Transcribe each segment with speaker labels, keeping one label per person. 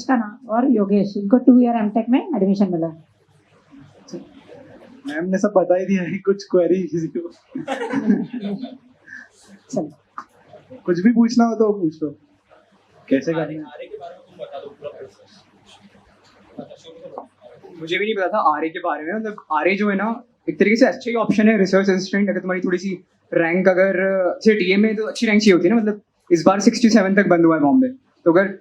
Speaker 1: मुस्काना और योगेश, इनको 2 year MTech में एडमिशन मिला।
Speaker 2: मैम ने सब बता ही दिया है, कुछ क्वेरी किसी को
Speaker 1: चलो
Speaker 2: कुछ भी पूछना हो तो पूछ लो। कैसे करना है?
Speaker 3: आरए के बारे में तुम बता दो पूरा प्रोसेस।
Speaker 4: मुझे भी नहीं पता था आरए के बारे में। मतलब आरए जो है ना, एक तरीके से अच्छा ही ऑप्शन है रिसर्च असिस्टेंट। अगर तुम्हारी थोड़ी सी रैंक, अगर जैसे टीए में तो अच्छी रैंक चाहिए होती है ना, मतलब इस बार 67 तक बंद हुआ है बॉम्बे, तो अगर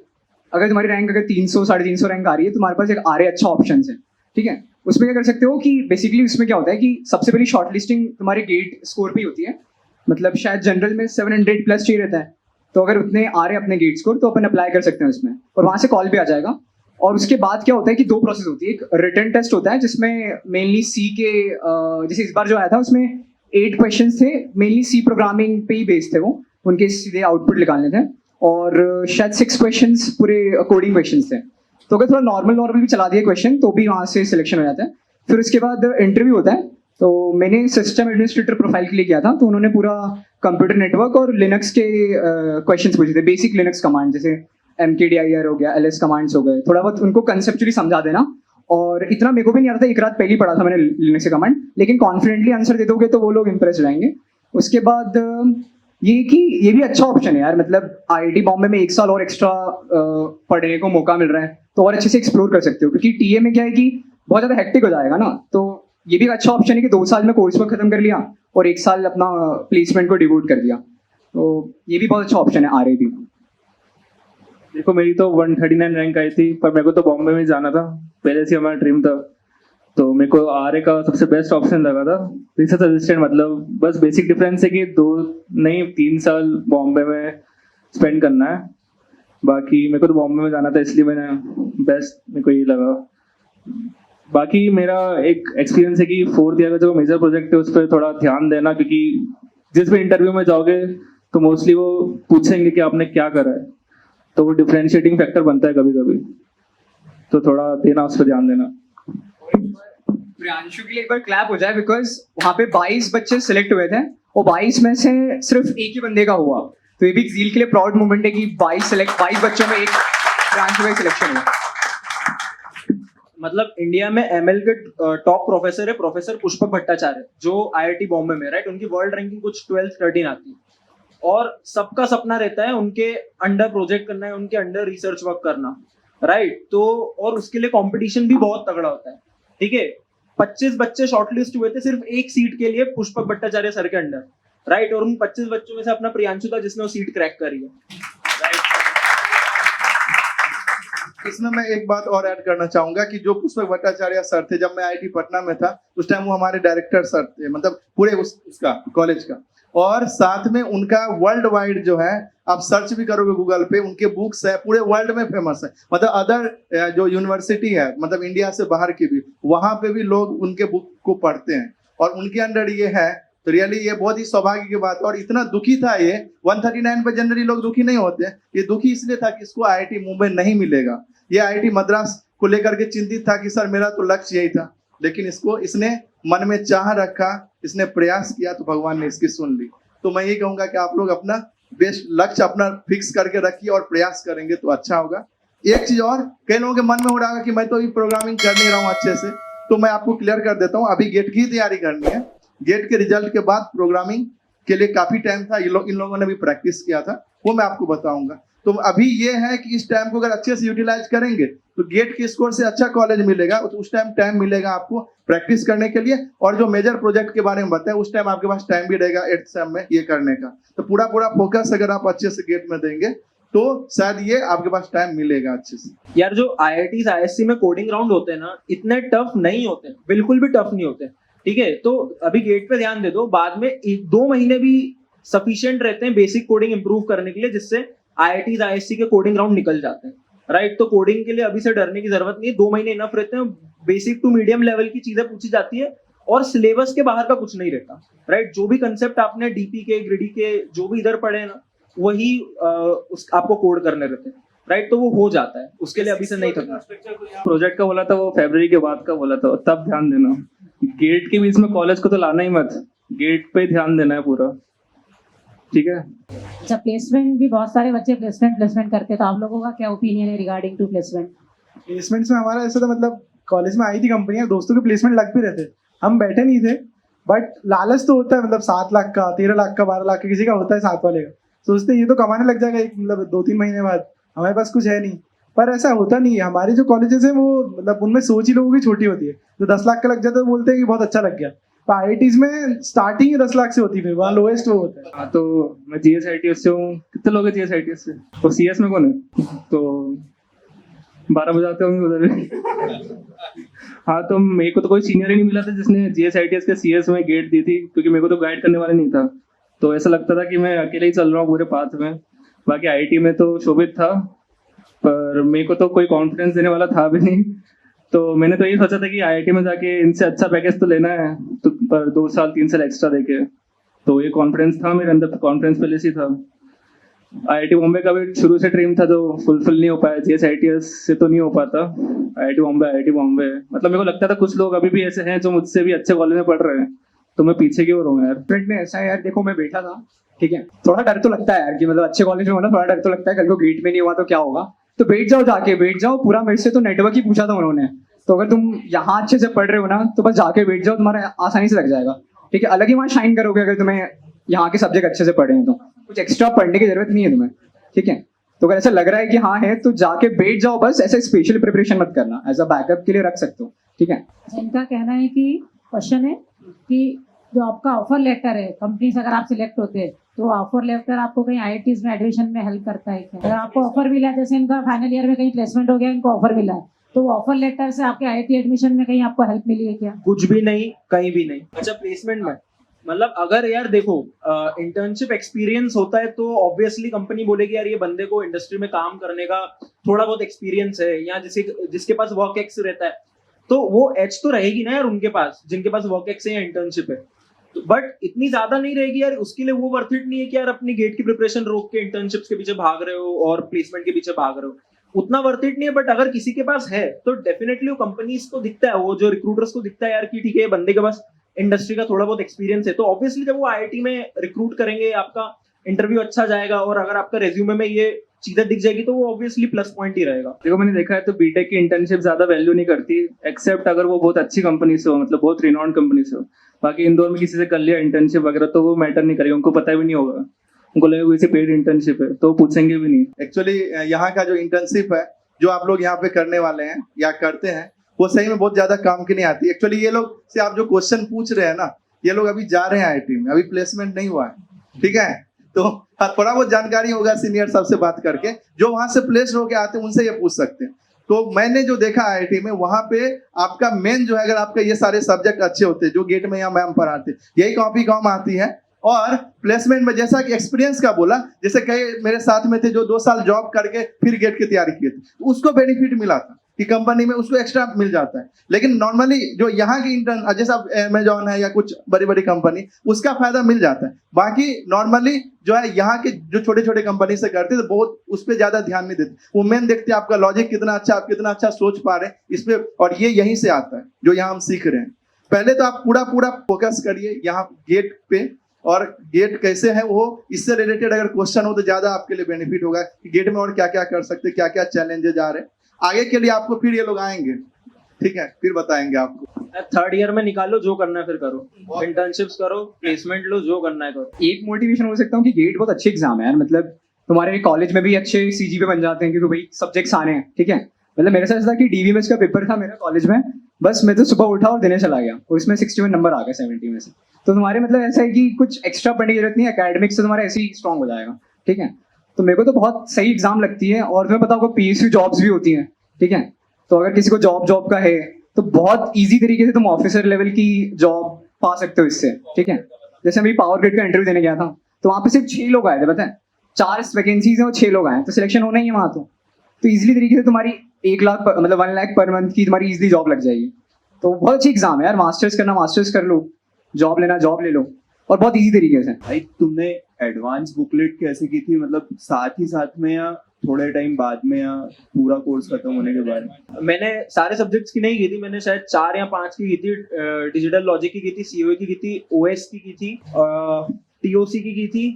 Speaker 4: अगर तुम्हारी रैंक अगर 300 350 रैंक आ रही है, तुम्हारे पास एक आरए अच्छा ऑप्शन है, ठीक है। उसमें क्या कर सकते हो कि बेसिकली उसमें क्या होता है कि सबसे पहली शॉर्ट लिस्टिंग तुम्हारे गेट स्कोर पे ही होती है। मतलब शायद जनरल में 700 प्लस चाहिए रहता है, तो अगर उतने आ रहे अपने गेट स्कोर तो अपन अप्लाई कर सकते हैं उसमें, और वहाँ से कॉल भी आ जाएगा। और उसके बाद क्या होता है कि 2 प्रोसेस होती है। एक रिटन टेस्ट होता है जिसमें मेनली सी के जैसे इस बार जो आया था उसमें 8 क्वेश्चन थे, मेनली सी प्रोग्रामिंग पे ही बेस्ड थे वो, उनके सीधे आउटपुट निकालने थे। और शायद 6 क्वेश्चन पूरे कोडिंग क्वेश्चन थे। तो अगर थोड़ा नॉर्मल भी चला दिए क्वेश्चन तो भी वहाँ से सिलेक्शन हो जाता है। फिर उसके बाद इंटरव्यू होता है। तो मैंने सिस्टम एडमिनिस्ट्रेटर प्रोफाइल के लिए किया था, तो उन्होंने पूरा कंप्यूटर नेटवर्क और लिनक्स के क्वेश्चंस पूछे थे, बेसिक लिनक्स कमांड जैसे mkdir हो गया, ls कमांड्स हो गए, थोड़ा बहुत उनको कंसेप्चुअली समझा देना। और इतना मेरे को भी नहीं आता था, एक रात पहले ही पढ़ा था मैंने लिनक्स के कमांड, लेकिन कॉन्फिडेंटली आंसर दे दोगे तो वो लोग इंप्रेस हो जाएंगे। उसके बाद ये कि ये भी अच्छा ऑप्शन है यार, मतलब आईआईटी बॉम्बे में 1 साल और एक्स्ट्रा पढ़ने को मौका मिल रहा है, तो और अच्छे से एक्सप्लोर कर सकते हो। क्योंकि टीए में क्या है कि बहुत ज़्यादा हेक्टिक हो जाएगा ना, तो ये भी एक अच्छा ऑप्शन है कि 2 साल में कोर्स वर्क खत्म कर लिया और 1 साल अपना प्लेसमेंट को डिवोट कर दिया। तो ये भी बहुत अच्छा ऑप्शन है आरए भी।
Speaker 5: देखो मेरी तो 139 रैंक आई थी, पर मेरे को तो बॉम्बे में जाना था, पहले से हमारा ड्रीम था। तो मेरे को आरए का सबसे बेस्ट ऑप्शन लगा था। रिसर्च असिस्टेंट, मतलब बस बेसिक डिफरेंस है कि 2 नहीं 3 साल बॉम्बे में स्पेंड करना है। बाकी मेरे को तो बॉम्बे में जाना था, इसलिए मैंने बेस्ट मेरे को ये लगा। बाकी मेरा एक एक्सपीरियंस है कि 4th ईयर का जो मेजर प्रोजेक्ट है उस पर थोड़ा ध्यान देना, क्योंकि जिस भी इंटरव्यू में जाओगे तो मोस्टली वो पूछेंगे कि आपने क्या करा है, तो वो डिफरेंशिएटिंग फैक्टर बनता है कभी कभी, तो थोड़ा देना, उस पर ध्यान देना।
Speaker 4: प्रियांशु के लिए एक बार क्लैप हो जाए, बिकॉज वहाँ पे 22 बच्चे सिलेक्ट हुए थे और 22 में से सिर्फ एक ही बंदे का हुआ। तो ये भी झील के लिए प्राउड मोमेंट है कि 22 बच्चों में एक प्रियांशु का सिलेक्शन हुआ।
Speaker 3: मतलब इंडिया में एमएल के टॉप प्रोफेसर है प्रोफेसर पुष्पक भट्टाचार्य, जो आईआईटी बॉम्बे में, राइट। उनकी वर्ल्ड रैंकिंग कुछ 12-13 आती है, और सबका सपना रहता है उनके अंडर प्रोजेक्ट करना है, उनके अंडर रिसर्च वर्क करना, राइट। तो और उसके लिए कंपटीशन भी बहुत तगड़ा होता है, ठीक है। 25 बच्चे शॉर्टलिस्ट हुए थे सिर्फ एक सीट के लिए पुष्पक भट्टाचार्य सर के अंडर, राइट। और उन 25 बच्चों में से अपना प्रियांशु था जिसने वो सीट क्रैक करी है, राइट।
Speaker 2: इसमें मैं एक बात और ऐड करना चाहूंगा कि जो पुष्पक भट्टाचार्य सर थे, जब मैं आईआईटी पटना में था उस टाइम वो हमारे डायरेक्टर सर थे, मतलब पूरे उसका कॉलेज का। और साथ में उनका वर्ल्ड वाइड जो है, आप सर्च भी करोगे गूगल पे, उनके बुक्स है पूरे वर्ल्ड में फेमस है। मतलब अदर जो यूनिवर्सिटी है, मतलब इंडिया से बाहर की भी, वहां पे भी लोग उनके बुक को पढ़ते हैं और उनके अंडर ये है। तो रियली ये बहुत ही सौभाग्य की बात है। और इतना दुखी था ये 139 पे, जनरली लोग दुखी नहीं होते, ये दुखी इसलिए था कि इसको आईआईटी मुंबई नहीं मिलेगा। ये आईआईटी मद्रास को लेकर के चिंतित था कि सर मेरा तो लक्ष्य यही था, लेकिन इसने मन में चाह रखा, इसने प्रयास किया, तो भगवान ने इसकी सुन ली। तो मैं ये कहूंगा कि आप लोग अपना बेस्ट लक्ष्य अपना फिक्स करके रखिए और प्रयास करेंगे तो अच्छा होगा। एक चीज और, कई लोगों के मन में हो रहा है कि मैं तो अभी प्रोग्रामिंग कर नहीं रहा हूँ अच्छे से, तो मैं आपको क्लियर कर देता हूँ, अभी गेट की तैयारी करनी है। गेट के रिजल्ट के बाद प्रोग्रामिंग के लिए काफी टाइम था, इन लोगों ने भी प्रैक्टिस किया था, वो मैं आपको बताऊंगा। तो अभी ये है कि इस टाइम को अगर अच्छे से यूटिलाइज करेंगे तो गेट के स्कोर से अच्छा कॉलेज मिलेगा, तो उस टाइम मिलेगा आपको प्रैक्टिस करने के लिए। और जो मेजर प्रोजेक्ट के बारे में बताया, उस टाइम आपके पास टाइम भी रहेगा 8th सेम में ये करने का। तो पूरा फोकस अगर आप अच्छे से गेट में देंगे तो शायद ये आपके पास टाइम मिलेगा अच्छे से।
Speaker 3: यार जो आईआईटी आईएससी में कोडिंग राउंड होते हैं ना, इतने टफ नहीं होते, बिल्कुल भी टफ नहीं होते, ठीक है। तो अभी गेट पे ध्यान दे दो, बाद में 1-2 महीने भी सफिशिएंट रहते हैं बेसिक कोडिंग इंप्रूव करने के लिए, जिससे आईआईटी आईएससी के कोडिंग राउंड निकल जाते हैं, राइट। तो कोडिंग के लिए अभी से डरने की जरूरत नहीं है, 2 महीने इनफ रहते हैं। बेसिक टू मीडियम लेवल की चीजें पूछी जाती है और सिलेबस के बाहर का कुछ नहीं रहता, राइट। जो भी कंसेप्ट आपने डीपी के, ग्रिडी के, जो भी इधर पढ़े ना, वही आपको कोड करने रहते हैं, राइट। तो वो हो जाता है, उसके लिए अभी से नहीं थकना।
Speaker 5: प्रोजेक्ट का बोला था वो फरवरी के बाद का बोला था, तब ध्यान देना। गेट के बीच में कॉलेज को तो लाना ही मत, गेट पे ध्यान देना है पूरा। ठीक है।
Speaker 1: अच्छा, प्लेसमेंट भी बहुत सारे बच्चे प्लेसमेंट करते हैं, तो आप लोगों का क्या ओपिनियन है रिगार्डिंग टू प्लेसमेंट?
Speaker 6: प्लेसमेंट्स में हमारा ऐसा था, मतलब कॉलेज में आई थी कंपनियां, दोस्तों के प्लेसमेंट लग भी रहे थे, हम बैठे नहीं थे, बट लालच तो होता है, मतलब 7 लाख का, 13 लाख का, 12 लाख का, किसी का होता है 7 वाले का, सोचते हैं ये तो कमाने लग जाएगा एक, मतलब 2-3 महीने बाद, हमारे पास कुछ है नहीं। पर ऐसा होता नहीं है, हमारे जो कॉलेजेस हैं वो मतलब उनमें सोच ही लोगों की छोटी होती है, तो 10 लाख का लग जाता है तो बोलते हैं कि बहुत अच्छा लग गया। पर IITs में स्टार्टिंग ही 10 लाख से होती है, फिर वहाँ लोएस्ट वो होता है।
Speaker 5: हाँ, तो मैं GSITS से हूँ। कितने लोग हैं GSITS से? और CS में कौन है? तो 12 बजाते होंगे उधर भी। हाँ, तो मेरे को तो कोई सीनियर ही नहीं मिला था जिसने GSITS के CS में गेट दी थी, क्योंकि मेरे को तो गाइड करने वाला नहीं था, तो ऐसा लगता था कि मैं अकेले ही चल रहा हूँ पूरे पाथ में। बाकी IT में तो शोभित था, पर मेरे को तो कोई कॉन्फिडेंस देने वाला था भी नहीं, तो मैंने तो ये सोचा था कि IIT में जाके इनसे अच्छा पैकेज तो लेना है, तो पर 2 साल 3 साल एक्स्ट्रा देके, तो ये कॉन्फिडेंस था मेरे अंदर, कॉन्फिडेंस पहले से था। IIT बॉम्बे का भी शुरू से ड्रीम था, जो फुलफिल नहीं हो पाया, GSITS से तो नहीं हो पाता। IIT बॉम्बे मतलब मेरे को लगता था कुछ लोग अभी भी ऐसे हैं जो मुझसे भी अच्छे कॉलेज में पढ़ रहे हैं, तो मैं पीछे क्यों रहूँ यार।
Speaker 4: फ्रंट में ऐसा है यार, देखो मैं बैठा था, ठीक है, थोड़ा डर तो लगता है यार कि मतलब अच्छे कॉलेज में होना, थोड़ा डर तो लगता है कल को गेट में नहीं हुआ तो क्या होगा। तो बैठ जाओ, जाके बैठ जाओ, पूरा मेरे से तो नेटवर्क ही पूछा था उन्होंने, तो अगर तुम यहाँ अच्छे से पढ़ रहे हो ना तो बस जाके बैठ जाओ, तुम्हारा आसानी से लग जाएगा, ठीक है। अलग ही वहाँ शाइन करोगे अगर तुम्हें यहाँ के सब्जेक्ट अच्छे से पढ़े हैं, तो कुछ एक्स्ट्रा पढ़ने की जरूरत नहीं है तुम्हें, ठीक है। तो अगर ऐसा लग रहा है कि हाँ है तो जाके बैठ जाओ, बस ऐसे स्पेशल प्रिपरेशन मत करना, एज अ बैकअप के लिए रख सकते हो, ठीक है।
Speaker 1: इनका कहना है कि क्वेश्चन है कि जो आपका ऑफर लेटर है, कंपनी से अगर आप सिलेक्ट होते हैं तो ऑफर लेटर आपको कहीं IITs में एडमिशन में हेल्प करता है क्या? अगर आपको ऑफर मिला है, जैसे इनका फाइनल ईयर में कहीं प्लेसमेंट हो गया, इनको ऑफर मिला है, तो ऑफर लेटर से आपके IIT एडमिशन में कहीं आपको हेल्प मिली है क्या?
Speaker 3: कुछ भी नहीं, कहीं भी नहीं। अच्छा, प्लेसमेंट में मतलब अगर यार देखो इंटर्नशिप एक्सपीरियंस होता है तो ऑब्वियसली कंपनी बोलेगी यार ये बंदे को इंडस्ट्री में काम करने का थोड़ा बहुत एक्सपीरियंस है, या जिसके पास वर्क एक्स रहता है, तो वो एच तो रहेगी ना यार उनके पास, जिनके पास वर्क एक्स है या इंटर्नशिप है। बट इतनी ज्यादा नहीं रहेगी यार, उसके लिए वो वर्थ इट नहीं है कि यार अपनी गेट की प्रिपरेशन रोक के इंटर्नशिप्स के पीछे भाग रहे हो और प्लेसमेंट के पीछे भाग रहे हो, उतना वर्थ इट नहीं है। बट अगर किसी के पास है तो डेफिनेटली वो कंपनीज को दिखता है, वो जो रिक्रूटर्स को दिखता है यार कि ठीक है बंदे के पास इंडस्ट्री का थोड़ा बहुत एक्सपीरियंस है, तो ऑब्वियसली जब वो IIT में रिक्रूट करेंगे, आपका इंटरव्यू अच्छा जाएगा और अगर आपका रेज्यूमे में ये चीजें दिख जाएगी तो वो ऑब्वियसली प्लस पॉइंट ही रहेगा।
Speaker 5: देखो मैंने देखा है तो बीटेक की इंटर्नशिप ज्यादा वैल्यू नहीं करती, एक्सेप्ट अगर वो बहुत अच्छी कंपनी से हो, मतलब बहुत रिनॉन्ड कंपनी से हो। बाकी इंदौर में किसी से कर लिया इंटर्नशिप वगैरह तो वो मैटर नहीं करेगा, उनको पता भी नहीं होगा, उनको लगेगा कोई पेड इंटर्नशिप है तो पूछेंगे भी नहीं।
Speaker 2: एक्चुअली यहाँ का जो इंटर्नशिप है जो आप लोग यहाँ पे करने वाले हैं या करते हैं, वो सही में बहुत ज्यादा काम की नहीं आती। एक्चुअली ये लोग से आप जो क्वेश्चन पूछ रहे हैं ना, ये लोग अभी जा रहे हैं IIT में, अभी प्लेसमेंट नहीं हुआ है, ठीक है। तो थोड़ा बहुत जानकारी होगा सीनियर सबसे बात करके, जो वहां से प्लेस होके आते हैं उनसे ये पूछ सकते हैं। तो मैंने जो देखा IIT में, वहां पे आपका मेन जो है, अगर आपका ये सारे सब्जेक्ट अच्छे होते हैं जो गेट में या मैम पढ़ाते हैं, यही कॉपी कॉम आती है। और प्लेसमेंट में जैसा कि एक्सपीरियंस का बोला, जैसे कई मेरे साथ में थे जो 2 साल जॉब करके फिर गेट की तैयारी किए थे, उसको बेनिफिट मिला था कि कंपनी में उसको एक्स्ट्रा मिल जाता है। लेकिन नॉर्मली जो यहाँ की इंटर्न, जैसा अमेजॉन है या कुछ बड़ी बड़ी कंपनी, उसका फायदा मिल जाता है। बाकी नॉर्मली जो है यहाँ के जो छोटे छोटे कंपनी से करते तो बहुत उस पर ज्यादा ध्यान नहीं देते, वो मेन देखते हैं आपका लॉजिक कितना अच्छा, आप कितना अच्छा सोच पा रहे हैं इस पे, और ये यहीं से आता है जो यहाँ हम सीख रहे हैं। पहले तो आप पूरा फोकस करिए यहाँ गेट पे, और गेट कैसे है वो, इससे रिलेटेड अगर क्वेश्चन हो तो ज्यादा आपके लिए बेनिफिट होगा कि गेट में और क्या क्या कर सकते, क्या क्या चैलेंजेस आ रहे हैं आगे के लिए आपको। फिर ये लोग आएंगे, ठीक है, फिर बताएंगे आपको।
Speaker 3: 3rd ईयर में निकालो, जो करना है फिर करो, इंटर्नशिप्स करो, प्लेसमेंट लो, जो करना है करो।
Speaker 4: एक मोटिवेशन हो सकता हूँ कि गेट बहुत अच्छे एग्जाम है यार, मतलब तुम्हारे कॉलेज में भी अच्छे CGPA बन जाते हैं क्योंकि भाई सब्जेक्ट्स आने हैं, ठीक है। मतलब मेरे साथ था कि DVMS का पेपर था मेरा कॉलेज में, बस मैं तो सुबह उठा और देने चला गया और इसमें 61 नंबर आ गए 70 में से। तो तुम्हारे मतलब ऐसा है कि कुछ एक्स्ट्रा पढ़ने की जरूरत नहीं है, एकेडमिक्स से तुम्हारा ऐसे ही स्ट्रॉन्ग हो जाएगा, ठीक है। तो मेरे को तो बहुत सही एग्जाम लगती है, और तुम्हें पता होगा PSU जॉब्स भी होती हैं, ठीक है। तो अगर किसी को जॉब का है तो बहुत इजी तरीके से तुम ऑफिसर लेवल की जॉब पा सकते हो इससे, ठीक है। जैसे मैं पावर ग्रिड का इंटरव्यू देने गया था तो वहाँ पे सिर्फ 6 लोग आए थे, पता है, 4 वैकेंसीज हैं और 6 लोग आए, तो सिलेक्शन होना ही है वहाँ। तो इजीली तरीके से तुम्हारी 1 लाख मतलब 1 लाख पर मंथ की तुम्हारी इजीली जॉब लग जाएगी। तो बहुत अच्छी एग्जाम है यार, मास्टर्स करना मास्टर्स कर लो, जॉब लेना जॉब ले लो, और बहुत इजी तरीके से।
Speaker 7: भाई तुमने एडवांस बुकलेट कैसे की थी, मतलब साथ ही साथ में या थोड़े टाइम बाद में या पूरा कोर्स खत्म होने के बाद?
Speaker 3: मैंने सारे सब्जेक्ट्स की नहीं की थी, मैंने शायद 4 या 5 की थी। डिजिटल लॉजिक की थी, COA की थी, OS की थी, TOC की थी,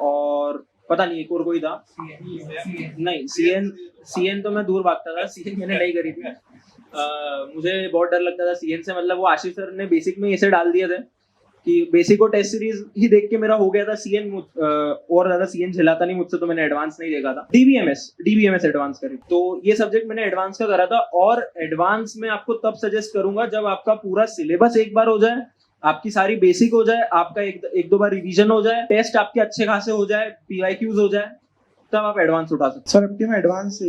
Speaker 3: और पता नहीं एक और कोई था नहीं, सीएन तो मैं दूर भागता था, सीएन मैंने नहीं करी थी। मुझे बहुत डर लगता था सीएन से, मतलब वो आशीष सर ने बेसिक में ऐसे डाल दिए थे कि बेसिक और टेस्ट सीरीज ही देख के मेरा हो गया था सीएन, और ज्यादा सीएन झेलाता नहीं मुझसे, तो मैंने एडवांस नहीं देखा था। डीबीएमएस एडवांस करी, तो ये सब्जेक्ट मैंने एडवांस का करा था। और एडवांस में आपको तब सजेस्ट करूंगा जब आपका पूरा सिलेबस एक बार हो जाए, आपकी सारी बेसिक हो जाए, आपका एक दो बार रिवीजन हो जाए, टेस्ट आपके अच्छे खासे हो जाए, पीवाईक्यूज हो जाए, तब आप एडवांस उठा सकते
Speaker 6: सर एफटी में एडवांस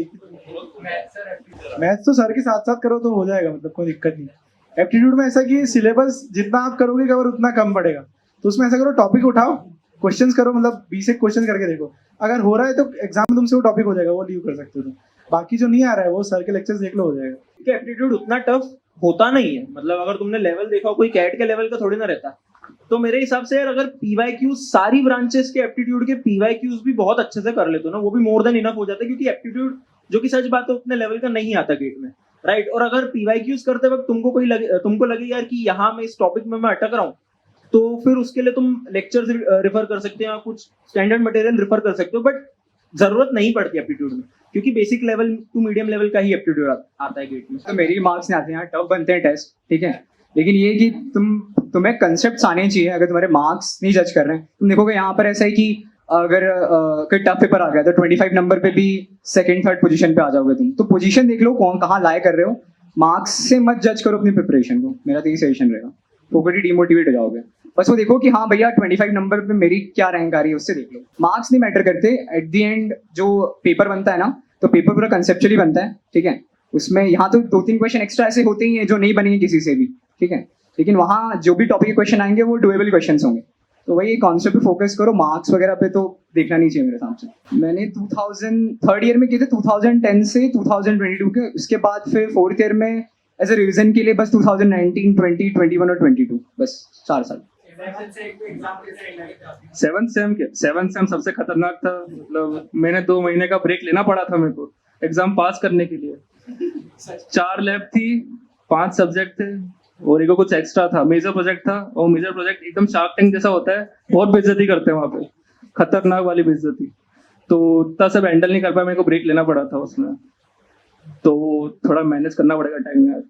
Speaker 6: मैथ्स तो सर के साथ साथ करो तो हो जाएगा, मतलब कोई दिक्कत नहीं। एप्टीट्यूड में ऐसा कि सिलेबस जितना आप करोगे कवर उतना कम पड़ेगा, तो उसमें ऐसा करो टॉपिक उठाओ, क्वेश्चंस करो, मतलब 20 एक क्वेश्चन करके देखो, अगर हो रहा है तो एग्जाम में तुमसे वो टॉपिक हो जाएगा, वो लीव कर सकते हो तुम। बाकी जो नहीं आ रहा है वो सर के लेक्चर्स देख लो, हो जाएगा।
Speaker 3: हैं। एप्टीट्यूड उतना टफ होता नहीं है, मतलब अगर तुमने लेवल देखा हो, कोई कैट के लेवल का थोड़ी ना रहता। तो मेरे हिसाब से यार अगर पीवाईक्यूज सारी ब्रांचेस के एप्टीट्यूड के पीवाईक्यूज भी बहुत अच्छे से कर लेते हो ना, वो भी मोर देन इनफ हो जाता है, क्योंकि एप्टीट्यूड जो कि सच बात है उतने लेवल का नहीं आता गेट में, राइट। और अगर पीवाईक्यूज करते वक्त तुमको लगे यार कि यहाँ मैं इस टॉपिक में मैं अटक रहा हूँ, तो फिर उसके लिए तुम लेक्चर्स रिफर कर सकते हो, कुछ स्टैंडर्ड मटेरियल रिफर कर सकते हो, बट जरूरत नहीं पड़ती एप्टीट्यूड में, क्योंकि basic level to medium level का ही एप्टीट्यूड आता है गेट में।
Speaker 4: तो मेरी मार्क्स नहीं आते हैं, टफ बनते हैं टेस्ट, ठीक है, लेकिन ये कि तुम्हें कंसेप्ट आने चाहिए। अगर तुम्हारे मार्क्स नहीं जज कर रहे हैं, तुम देखोगे यहाँ पर ऐसा है कि अगर कोई टफ पेपर आ गया तो 25 नंबर पे भी सेकंड थर्ड पोजीशन पे आ जाओगे तुम। तो पोजीशन देख लो कौन कहाँ लाए कर रहे हो, मार्क्स से मत जज करो अपनी प्रिपरेशन को, मेरा तो यही सजेशन रहेगा। फोकटी डिमोटिवेट हो जाओगे, बस वो देखो कि हाँ भैया 25 नंबर पे मेरी क्या रैंक आ रही है, उससे देख लो। मार्क्स नहीं मैटर करते, एट द एंड जो पेपर बनता है ना, तो पेपर पूरा कंसेप्चुअली बनता है, ठीक है। उसमें यहाँ तो 2-3 क्वेश्चन एक्स्ट्रा ऐसे होते ही हैं जो नहीं बनेंगे किसी से भी, ठीक है, लेकिन वहाँ जो भी टॉपिक के क्वेश्चन आएंगे वो डुएबल क्वेश्चन होंगे। तो वही कॉन्सेप्ट पे फोकस करो, मार्क्स वगैरह पे तो देखना नहीं चाहिए मेरे हिसाब से। मैंने 3rd ईयर में किए थे 2010 से 2022 के, उसके बाद फिर 4th ईयर में एज ए रिविजन के लिए बस 2019, 20, 21 और 22, बस 4 साल।
Speaker 5: 7th सेम सबसे खतरनाक था, मतलब मैंने 2 महीने का ब्रेक लेना पड़ा था मेरे को एग्जाम पास करने के लिए। 4 लैब थी, 5 सब्जेक्ट थे और एक कुछ एक्स्ट्रा था, मेजर प्रोजेक्ट था, और मेजर प्रोजेक्ट एकदम शार्क टैंक जैसा होता है, बहुत बेइज्जती करते हैं वहाँ पे, खतरनाक वाली बेइज्जती। तो उतना सब हैंडल नहीं कर पाया, मेरे को ब्रेक लेना पड़ा था उसमें, तो थोड़ा मैनेज करना पड़ेगा टाइम यार।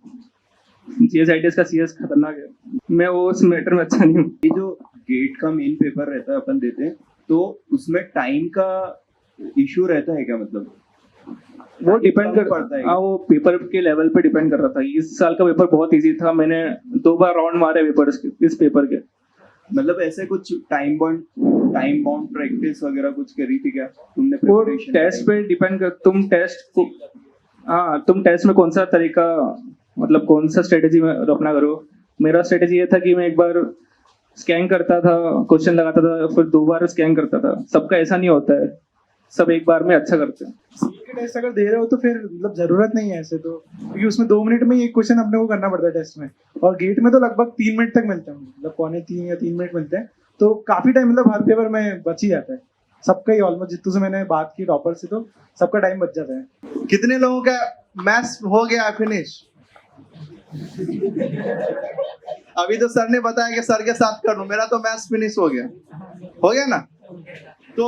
Speaker 5: GSITS का CS खतरनाक है, मैं वो उस मैटर में अच्छा नहीं हूँ।
Speaker 7: ये जो गेट का मेन पेपर रहता है अपन देते हैं, तो उसमें टाइम का इशू रहता है क्या, मतलब
Speaker 5: वो डिपेंड
Speaker 7: कम पड़ता
Speaker 5: कर
Speaker 7: है?
Speaker 5: हाँ, वो पेपर के लेवल पे डिपेंड कर रहा था। इस साल का पेपर बहुत इजी था, मैंने 2 बार राउंड मारे पेपर इस पेपर के।
Speaker 7: मतलब ऐसे कुछ टाइम बाउंड प्रैक्टिस वगैरह कुछ करी थी क्या तुमने?
Speaker 5: वो
Speaker 7: preparation
Speaker 5: टेस्ट
Speaker 7: time?
Speaker 5: पे डिपेंड कर, तुम टेस्ट में कौन सा तरीका, मतलब कौन सा स्ट्रेटेजी में अपना करो। मेरा स्ट्रेटेजी ये था कि मैं एक बार स्कैन करता था, क्वेश्चन लगाता था, फिर 2 बार स्कैन करता था। सबका ऐसा नहीं होता है, सब एक बार में अच्छा करते हैं।
Speaker 6: सीके टेस्ट अगर दे रहे हो तो फिर मतलब जरूरत नहीं है ऐसे तो, क्योंकि उसमें 2 मिनट में ही एक क्वेश्चन अपने को करना पड़ता है टेस्ट में, और गेट में तो लगभग 3 मिनट तक मिलते हैं, मतलब 2.25 या 3 मिनट मिलते हैं, तो काफी टाइम मतलब हर पेपर में बच ही जाता है सबका ही। ऑलमोस्ट जितने से मैंने बात की टॉपर से, तो सबका टाइम बच जाता है।
Speaker 2: कितने लोगों का मैथ्स हो गया फिनिश? अभी तो सर ने बताया कि सर के साथ कर लूं, मेरा तो मैथ्स फिनिश हो गया ना। तो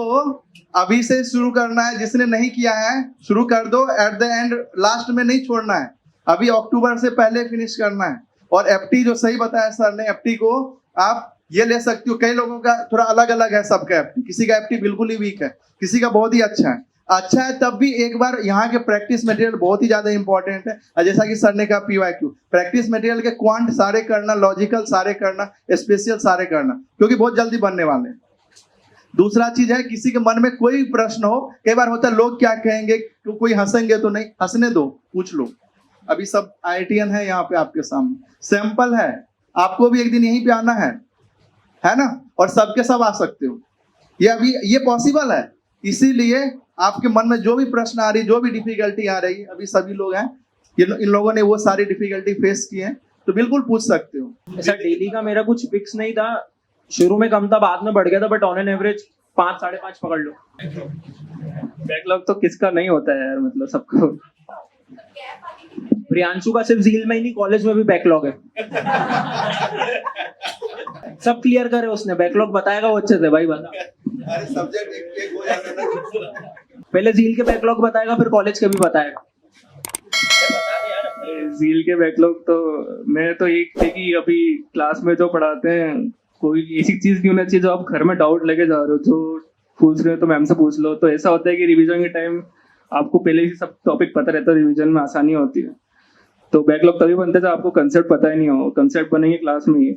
Speaker 2: अभी से शुरू करना है, जिसने नहीं किया है शुरू कर दो, एट द एंड लास्ट में नहीं छोड़ना है, अभी अक्टूबर से पहले फिनिश करना है। और एफटी जो सही बताया सर ने, एफटी को आप ये ले सकती हो, कई लोगों का थोड़ा अलग अलग है सबका एफटी, किसी का एफटी बिल्कुल ही वीक है, किसी का बहुत ही अच्छा है। अच्छा है तब भी एक बार यहाँ के प्रैक्टिस मटेरियल बहुत ही ज्यादा इंपॉर्टेंट है, और जैसा कि सर ने कहा पीवाईक्यू प्रैक्टिस मटेरियल के क्वांट सारे करना, लॉजिकल सारे करना, स्पेशल सारे करना, क्योंकि बहुत जल्दी बनने वाले हैं। दूसरा चीज है, किसी के मन में कोई प्रश्न हो, कई बार होता है लोग क्या कहेंगे, कोई हंसेंगे तो नहीं, हंसने दो, पूछ लो। अभी सब IITian है यहाँ पे आपके सामने, सैंपल है, आपको भी एक दिन यहीं पे आना है ना, और सबके सब आ सकते हो, ये अभी ये पॉसिबल है। इसीलिए आपके मन में जो भी प्रश्न आ रही, जो भी डिफिकल्टी आ रही, अभी सभी लोग हैं, इन लोगों ने वो सारी डिफिकल्टी फेस की है, तो बिल्कुल पूछ सकते हो।
Speaker 3: ऐसा डेली का मेरा कुछ फिक्स नहीं था, शुरू में कम था, बाद में बढ़ गया था, बट ऑन एन एवरेज 5 साढ़े 5 पकड़ लो।
Speaker 5: बैकलॉग तो किसका नहीं होता है यार, मतलब सबको।
Speaker 3: प्रियांशु का सिर्फ झील में ही नहीं, कॉलेज में भी बैकलॉग है। सब क्लियर करे उसने, बैकलॉग बताएगा वो अच्छे से, भाई बता।
Speaker 2: अरे सब्जेक्ट एक हो जाता है ना।
Speaker 3: पहले झील के बैकलॉग बताएगा फिर कॉलेज के भी बताएगा।
Speaker 5: झील के बैकलॉग तो मैं तो एक थे कि अभी क्लास में जो पढ़ाते हैं कोई ऐसी चीज नहीं होना चाहिए जो आप घर में डाउट लेके जा रहे हो, जो पूछ रहे हो तो मैम से पूछ लो। तो ऐसा होता है कि रिवीजन के टाइम आपको पहले ही सब टॉपिक पता रहता है, रिवीजन में आसानी होती है। तो बैकलॉग तभी बनता है जब आपको कंसेप्ट पता ही नहीं हो। कंसेप्ट बनेंगे क्लास में ही,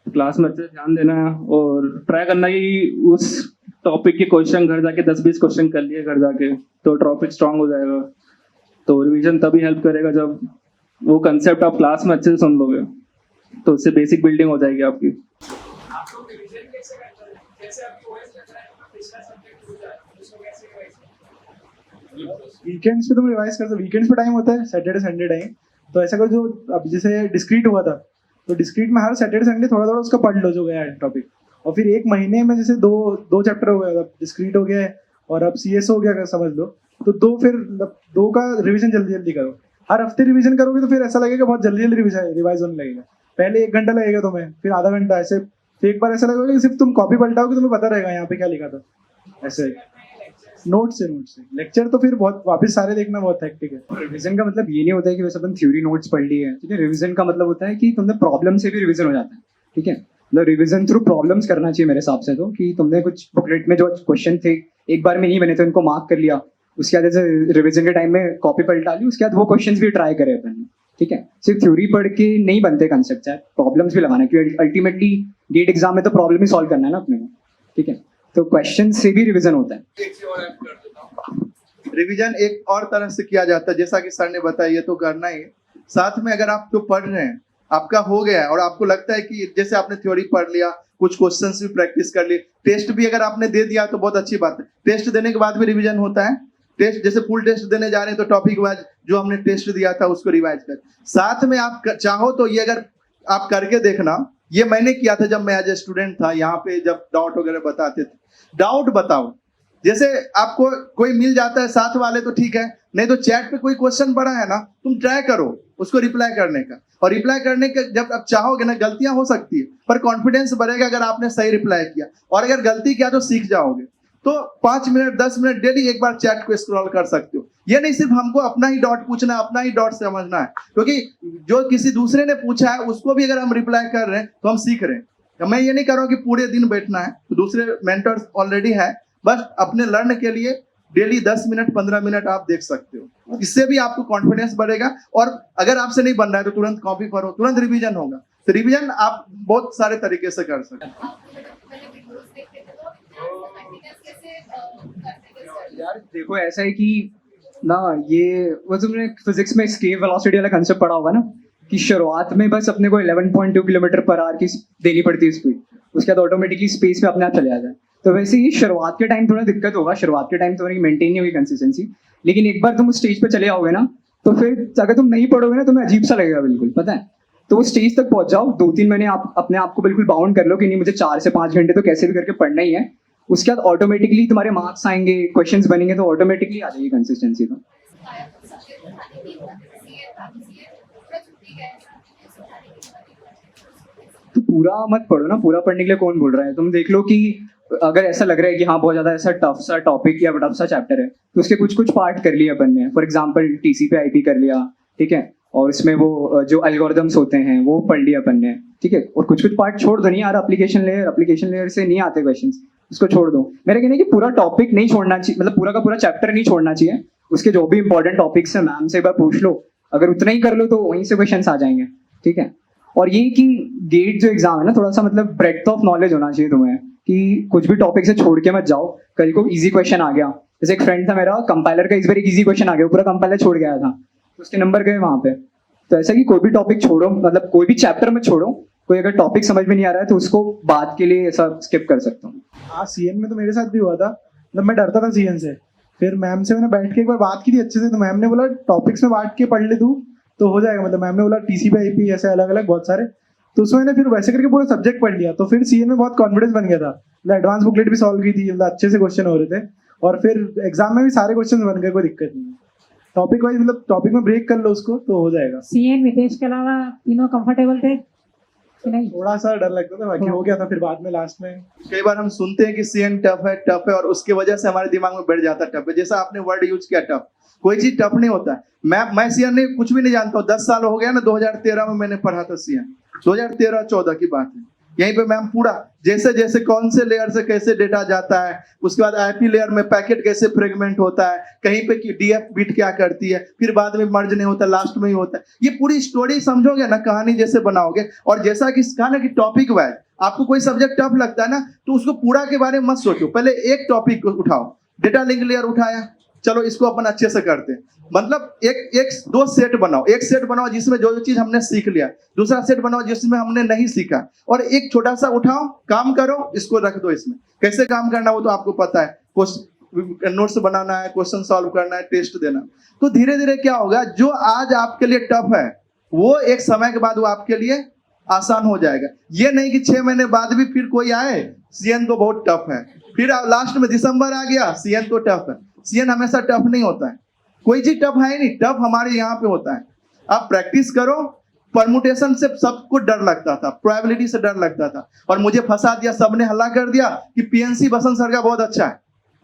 Speaker 5: क्लास में अच्छे से ध्यान देना है और ट्राई करना कि उस टॉपिक के क्वेश्चन घर जाके 10-20 क्वेश्चन कर लिए घर जाके, तो टॉपिक स्ट्रांग हो जाएगा। तो रिवीजन तभी हेल्प करेगा जब वो कंसेप्ट आप क्लास में अच्छे से सुन लोगे, तो उससे बेसिक बिल्डिंग हो जाएगी आपकी।
Speaker 6: वीकेंड्स पे तुम रिवाइज कर सकते, वीकेंड्स पे टाइम होता है सैटरडे संडे टाइम। तो ऐसा करो, जो अब जैसे डिस्क्रीट हुआ था तो डिस्क्रीट में हर सैटरडे संडे थोड़ा थोड़ा उसका पढ़ लो जो गया है टॉपिक, और फिर एक महीने में जैसे दो चैप्टर हो गया, डिस्क्रीट हो गया है और अब CS हो गया अगर समझ लो, तो दो का रिवीजन जल्दी जल्दी करो। हर हफ्ते रिवीजन करोगे तो फिर ऐसा लगेगा बहुत जल्दी जल्दी रिवाइज होने लगेगा। पहले 1 घंटा लगेगा तुम्हें, फिर आधा घंटा, ऐसे फिर एक बार ऐसा लगेगा कि सिर्फ तुम कॉपी पलटाओगे तुम्हें पता रहेगा यहाँ पे क्या लिखा था। ऐसे नोट से लेक्चर तो फिर बहुत वापस सारे देखना बहुत हेक्टिक है।
Speaker 4: रिवीजन का मतलब ये नहीं होता है कि वैसे अपन थ्योरी नोट्स पढ़ लिए है, ठीक है। रिवीजन का मतलब होता है कि तुमने प्रॉब्लम से भी रिवीजन हो जाता है, ठीक है। मतलब रिवीजन थ्रू प्रॉब्लम्स करना चाहिए मेरे हिसाब से, तो कि तुमने कुछ बुकलेट में जो क्वेश्चन थे एक बार में नहीं बने तो उनको मार्क कर लिया, उसके बाद जैसे रिवीजन के टाइम में कॉपी पलटा ली, उसके बाद वो क्वेश्चंस भी ट्राई करे अपन ने, ठीक है। सिर्फ थ्योरी पढ़ के नहीं बनते कंसेप्ट, है प्रॉब्लम्स भी लगाना है, क्योंकि अल्टीमेटली गेट एग्जाम में तो प्रॉब्लम ही सॉल्व करना है ना अपने को, ठीक है। तो क्वेश्चन से भी रिवीजन होता है।
Speaker 2: एक चीज और ऐड कर देता हूँ, रिवीजन एक और तरह से किया जाता है, जैसा कि सर ने बताया, ये तो करना ही है। साथ में अगर आप जो पढ़ रहे हैं आपका हो गया है और आपको लगता है कि जैसे आपने थ्योरी पढ़ लिया, कुछ क्वेश्चंस भी प्रैक्टिस कर लिए, टेस्ट भी अगर आपने दे दिया तो बहुत अच्छी बात है। टेस्ट देने के बाद भी रिवीजन होता है। टेस्ट जैसे फुल टेस्ट देने जा रहे हैं तो टॉपिक वाइज जो हमने टेस्ट दिया था उसको रिवाइज कर, साथ में आप चाहो तो ये अगर आप करके देखना, ये मैंने किया था जब मैं एज ए स्टूडेंट था, यहाँ पे जब डाउट वगैरह बताते थे, डाउट बताओ। जैसे आपको कोई मिल जाता है साथ वाले तो ठीक है, नहीं तो चैट पे कोई क्वेश्चन पड़ा है ना, तुम ट्राई करो उसको रिप्लाई करने का, और रिप्लाई करने के जब आप चाहोगे ना, गलतियां हो सकती है पर कॉन्फिडेंस बढ़ेगा अगर आपने सही रिप्लाई किया, और अगर गलती किया तो सीख जाओगे। तो 5 मिनट 10 मिनट डेली एक बार चैट को स्क्रॉल कर सकते हो। ये नहीं सिर्फ हमको अपना ही डॉट पूछना, अपना ही डॉट समझना है, क्योंकि जो किसी दूसरे ने पूछा है उसको भी अगर हम रिप्लाई कर रहे हैं तो हम सीख रहे हैं। मैं ये नहीं कर रहा हूँ कि पूरे दिन बैठना है, तो दूसरे मेंटर्स ऑलरेडी है, बस अपने लर्न के लिए डेली 10 मिनट 15 मिनट आप देख सकते हो। इससे भी आपको कॉन्फिडेंस बढ़ेगा, और अगर आपसे नहीं बन रहा है तो तुरंत कॉपी करो, तुरंत रिवीजन होगा। तो रिवीजन आप बहुत सारे तरीके से कर सकते हैं।
Speaker 4: यार देखो ऐसा है कि ना, ये वो तुमने फिजिक्स में स्केप वेलोसिटी वाला कंसेप्ट पढ़ा होगा ना, कि शुरुआत में बस अपने को 11.2 किलोमीटर पर आवर की देनी पड़ती है स्पीड, उसके बाद ऑटोमेटिकली स्पेस में अपने आप चले जाता है। तो वैसे ही शुरुआत के टाइम थोड़ा दिक्कत होगा, शुरुआत के टाइम तुम्हारी मेंटेन नहीं होगी कंसिस्टेंसी, लेकिन एक बार तुम उस स्टेज पे चले आओगे ना, तो फिर अगर तुम नहीं पढ़ोगे ना तुम्हें अजीब सा लगेगा बिल्कुल, पता है। तो वो स्टेज तक पहुंच जाओ, 2-3 महीने आप अपने आप को बिल्कुल बाउंड कर लो कि नहीं मुझे 4 से 5 घंटे तो कैसे भी करके पढ़ना ही है। उसके बाद ऑटोमेटिकली तुम्हारे मार्क्स आएंगे, क्वेश्चंस बनेंगे, तो ऑटोमेटिकली आ जाएगी कंसिस्टेंसी। तो पूरा मत पढ़ो ना, पूरा पढ़ने के लिए कौन बोल रहा है। तुम देख लो कि अगर ऐसा लग रहा है कि हाँ बहुत ज्यादा ऐसा टफ सा टॉपिक या टफ सा चैप्टर है, तो उसके कुछ कुछ पार्ट कर लिए अपन ने। फॉर एग्जांपल TCP/IP कर लिया, ठीक है, और इसमें वो जो एल्गोरिदम्स होते हैं वो पढ़ लिया अपन ने, ठीक है। और कुछ कुछ पार्ट छोड़ दो, नहीं यार एप्लीकेशन लेयर से नहीं आते क्वेश्चंस, उसको छोड़ दो। मेरा कहना है कि पूरा टॉपिक नहीं छोड़ना चाहिए, मतलब पूरा का पूरा चैप्टर नहीं छोड़ना चाहिए। उसके जो भी इंपॉर्टेंट टॉपिक्स है मैम से एक बार पूछ लो, अगर उतना ही कर लो तो वहीं से क्वेश्चंस आ जाएंगे, ठीक है। और ये कि गेट जो एग्जाम है ना, थोड़ा सा मतलब ब्रेड्थ ऑफ नॉलेज होना चाहिए तुम्हें, कि कुछ भी टॉपिक से छोड़ के मत जाओ। कल को इजी क्वेश्चन आ गया, जैसे एक फ्रेंड था मेरा, कंपाइलर का इस बार एक इजी क्वेश्चन आ गया, पूरा कंपाइलर छोड़ गया था, तो उसके नंबर गए वहां पे। तो ऐसा कि कोई भी टॉपिक छोड़ो, मतलब कोई भी चैप्टर मत छोड़ो, कोई अगर टॉपिक समझ में नहीं आ रहा है तो उसको बाद के लिए ऐसा स्किप कर सकता हूँ।
Speaker 6: हाँ, CN में तो मेरे साथ भी हुआ था, मतलब मैं डरता था CN से। फिर मैम से मैंने बैठ के एक बार बात की थी अच्छे से, तो मैम ने बोला टॉपिक्स में बांट के पढ़ ले तू तो हो जाएगा। मतलब मैम ने बोला TCP/IP ऐसे अलग अलग बहुत सारे, तो उसमें मैंने फिर वैसे करके पूरा सब्जेक्ट पढ़ लिया, तो फिर CN में बहुत कॉन्फिडेंस बन गया था। मतलब एडवांस बुकलेट भी सॉल्व की थी, मतलब अच्छे से क्वेश्चन हो रहे थे, और फिर एग्जाम में भी सारे क्वेश्चन बन गए, कोई दिक्कत नहीं। टॉपिक वाइज मतलब टॉपिक में ब्रेक कर लो उसको तो हो जाएगा।
Speaker 1: CN विदेश के अलावा तीनों कंफर्टेबल थे? कि नहीं?
Speaker 6: थोड़ा सा डर लगता था, बाकी हो गया था फिर बाद में लास्ट में।
Speaker 2: कई बार हम सुनते हैं कि सीएन टफ है और उसकी वजह से हमारे दिमाग में बैठ जाता है टफ है। जैसा आपने वर्ड यूज किया टफ, कोई चीज टफ नहीं होता है। मैं सीएन नहीं, कुछ भी नहीं जानता हूँ। 10 साल हो गया ना, 2013 में मैंने पढ़ा था सीएन, 2013-14 की बात है। यहीं पे मैम पूरा जैसे जैसे कौन से लेयर से कैसे डेटा जाता है, उसके बाद आईपी लेयर में पैकेट कैसे फ्रेगमेंट होता है, कहीं पे डीएफ बिट क्या करती है, फिर बाद में मर्ज नहीं होता, लास्ट में ही होता है। ये पूरी स्टोरी समझोगे ना, कहानी जैसे बनाओगे। और जैसा कि कहा ना कि टॉपिक वाइज आपको कोई सब्जेक्ट टफ लगता है ना, तो उसको पूरा के बारे में मत सोचो, पहले एक टॉपिक उठाओ। डेटा लिंक लेयर उठाया, चलो इसको अपन अच्छे से करते हैं। मतलब एक दो सेट बनाओ, एक सेट बनाओ जिसमें जो चीज हमने सीख लिया, दूसरा सेट बनाओ जिसमें हमने नहीं सीखा, और एक छोटा सा उठाओ, काम करो, इसको रख दो। इसमें कैसे काम करना वो तो आपको पता है, नोट्स बनाना है, क्वेश्चन सॉल्व करना है, टेस्ट देना। तो धीरे धीरे क्या होगा, जो आज आपके लिए टफ है वो एक समय के बाद वो आपके लिए आसान हो जाएगा। ये नहीं कि 6 महीने बाद भी फिर कोई आए सीएन तो बहुत टफ है, फिर लास्ट में दिसंबर आ गया सीएन तो टफ है। सीएन हमेशा टफ नहीं होता है, कोई चीज टफ है नहीं, टफ हमारे यहाँ पे होता है। आप प्रैक्टिस करो। परमुटेशन से सबको डर लगता था, प्रोबेबिलिटी से डर लगता था, और मुझे फंसा दिया, सबने हल्ला कर दिया कि पीएनसी बसंत सर का बहुत अच्छा है।